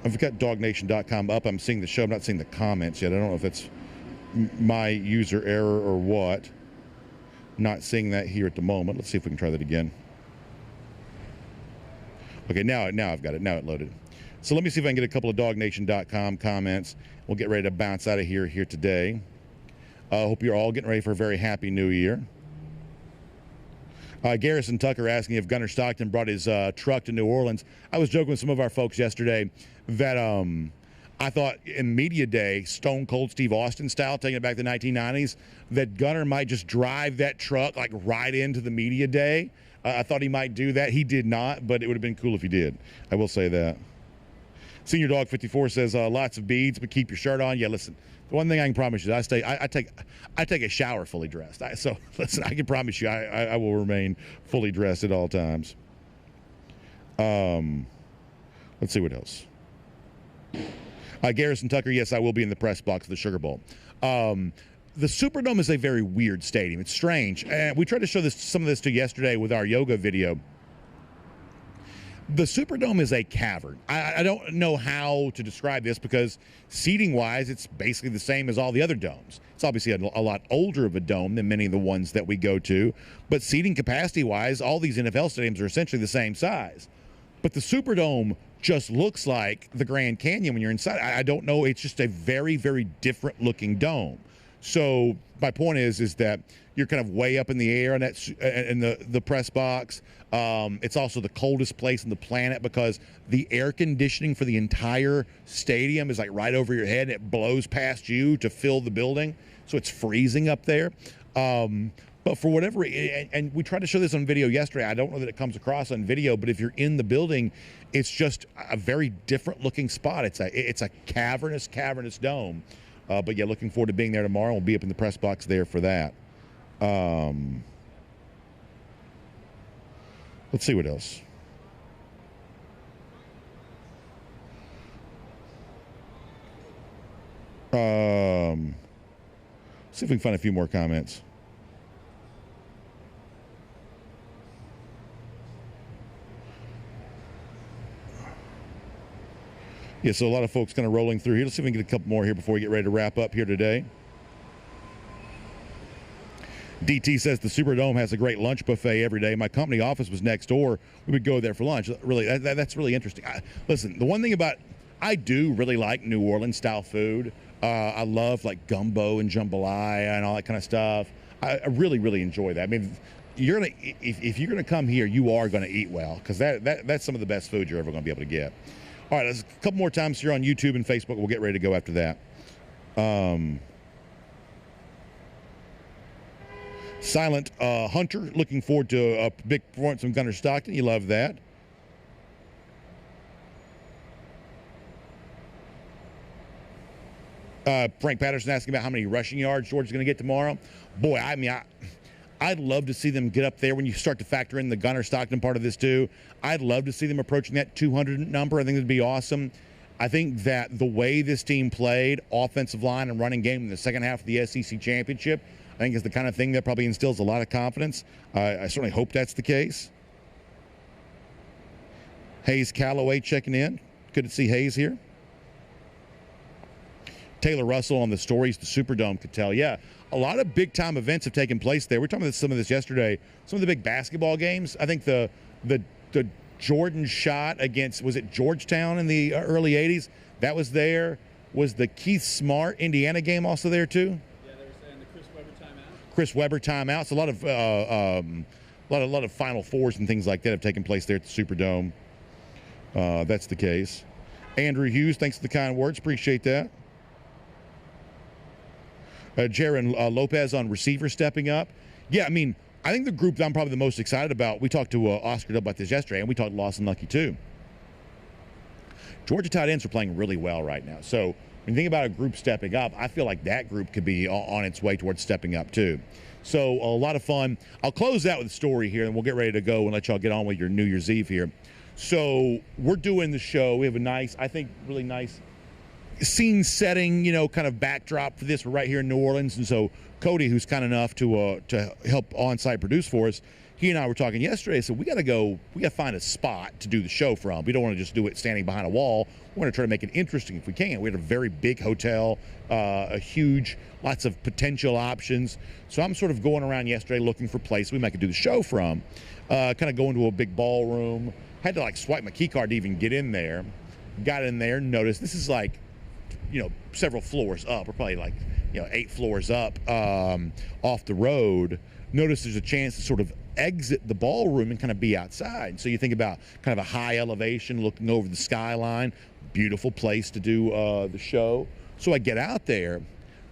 I've got DawgNation.com up. I'm seeing the show. I'm not seeing the comments yet. I don't know if it's my user error or what. Not seeing that here at the moment. Let's see if we can try that again. Okay, now I've got it. Now it loaded. So let me see if I can get a couple of DawgNation.com comments. We'll get ready to bounce out of here today. I hope you're all getting ready for a very happy new year. Garrison Tucker asking if Gunnar Stockton brought his truck to New Orleans. I was joking with some of our folks yesterday that I thought in media day, Stone Cold Steve Austin style, taking it back to the 1990s, that Gunnar might just drive that truck like right into the media day. I thought he might do that. He did not, but it would have been cool if he did. I will say that. Senior Dog 54 says lots of beads, but keep your shirt on. Yeah, listen. The one thing I can promise you, I take a shower fully dressed. So listen, I can promise you, I will remain fully dressed at all times. Let's see what else. Garrison Tucker, yes, I will be in the press box of the Sugar Bowl. The Superdome is a very weird stadium. It's strange. We tried to show some of this to you yesterday with our yoga video. The Superdome is a cavern. I don't know how to describe this because seating-wise, it's basically the same as all the other domes. It's obviously a lot older of a dome than many of the ones that we go to, but seating capacity-wise, all these NFL stadiums are essentially the same size. But the Superdome just looks like the Grand Canyon when you're inside. I don't know. It's just a very, very different-looking dome. So my point is that you're kind of way up in the air in the press box. It's also the coldest place on the planet because the air conditioning for the entire stadium is like right over your head, and it blows past you to fill the building. So it's freezing up there. But for whatever, and we tried to show this on video yesterday. I don't know that it comes across on video, but if you're in the building, it's just a very different looking spot. It's a cavernous dome. But yeah, looking forward to being there tomorrow. We'll be up in the press box there for that. Let's see what else. See if we can find a few more comments. Yeah, so a lot of folks kind of rolling through here. Let's see if we can get a couple more here before we get ready to wrap up here today. DT says the Superdome has a great lunch buffet every day. My company office was next door. We would go there for lunch. Really, that's really interesting. Listen, the one thing about, I do really like New Orleans style food. I love like gumbo and jambalaya and all that kind of stuff. I really, really enjoy that. I mean, if you're gonna come here, you are gonna eat well because that's some of the best food you're ever gonna be able to get. All right, there's a couple more times here on YouTube and Facebook. We'll get ready to go after that. Silent Hunter, looking forward to a big performance from Gunnar Stockton. You love that. Frank Patterson asking about how many rushing yards Georgia's going to get tomorrow. Boy, I mean, I'd love to see them get up there when you start to factor in the Gunnar Stockton part of this too. I'd love to see them approaching that 200 number. I think it'd be awesome. I think that the way this team played, offensive line and running game in the second half of the SEC championship, I think is the kind of thing that probably instills a lot of confidence. I certainly hope that's the case. Hayes Calloway checking in. Good to see Hayes here. Taylor Russell on the stories the Superdome could tell. Yeah, a lot of big-time events have taken place there. We were talking about some of this yesterday. Some of the big basketball games. I think the Jordan shot against, was it Georgetown in the early 80s? That was there. Was the Keith Smart Indiana game also there too? Yeah, they were saying the Chris Webber timeout. Chris Webber timeouts. A lot of Final Fours and things like that have taken place there at the Superdome. That's the case. Andrew Hughes, thanks for the kind words. Appreciate that. Jaron Lopez on receiver stepping up. Yeah, I mean, I think the group that I'm probably the most excited about, we talked to Oscar about this yesterday, and we talked to Lawson Lucky too. Georgia tight ends are playing really well right now. So when you think about a group stepping up, I feel like that group could be on its way towards stepping up too. So a lot of fun. I'll close out with a story here, and we'll get ready to go and let y'all get on with your New Year's Eve here. So we're doing the show. We have a nice, I think, really nice scene setting, kind of backdrop for this. We're right here in New Orleans, and so Cody, who's kind enough to help on-site produce for us, he and I were talking yesterday. So we got to find a spot to do the show from. We don't want to just do it standing behind a wall. We want to try to make it interesting if we can. We had a very big hotel, lots of potential options. So I'm sort of going around yesterday looking for a place we might could do the show from. Kind of going to a big ballroom. Had to swipe my key card to even get in there. Got in there, noticed this is several floors up. We're probably 8 floors up off the road. Notice there's a chance to sort of exit the ballroom and kind of be outside. So you think about kind of a high elevation looking over the skyline. Beautiful place to do the show. So I get out there.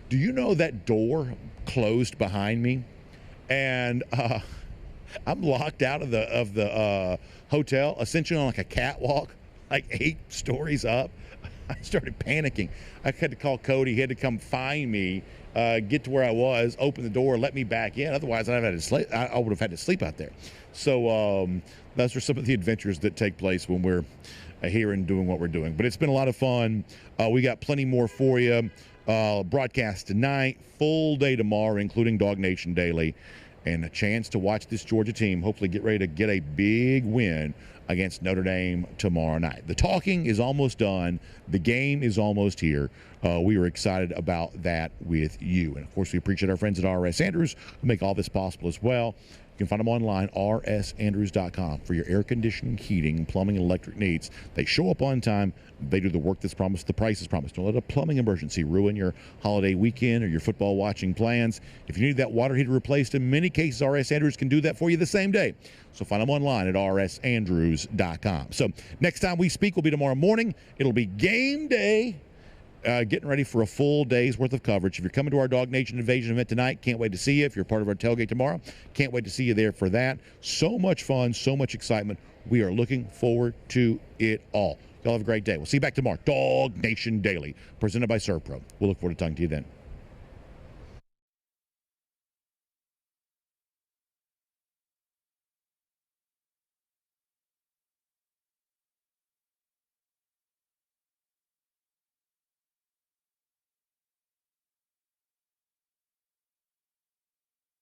Do you know that door closed behind me? And I'm locked out of the hotel, essentially on a catwalk, 8 stories up. I started panicking. I had to call Cody. He had to come find me, get to where I was, open the door, let me back in. Otherwise, I would have had to sleep out there. So those are some of the adventures that take place when we're here and doing what we're doing. But it's been a lot of fun. We got plenty more for you. Broadcast tonight, full day tomorrow, including DawgNation Daily, and a chance to watch this Georgia team hopefully get ready to get a big win against Notre Dame tomorrow night. The talking is almost done. The game is almost here. We are excited about that with you. And, of course, we appreciate our friends at R.S. Andrews who make all this possible as well. You can find them online, rsandrews.com, for your air conditioning, heating, plumbing, and electric needs. They show up on time. They do the work that's promised. The price is promised. Don't let a plumbing emergency ruin your holiday weekend or your football watching plans. If you need that water heater replaced, in many cases, R.S. Andrews can do that for you the same day. So find them online at rsandrews.com. So next time we speak will be tomorrow morning. It'll be game day. Getting ready for a full day's worth of coverage. If you're coming to our DawgNation Invasion event tonight, can't wait to see you. If you're part of our tailgate tomorrow, can't wait to see you there for that. So much fun, so much excitement. We are looking forward to it all. Y'all have a great day. We'll see you back tomorrow. DawgNation Daily, presented by ServPro. We'll look forward to talking to you then.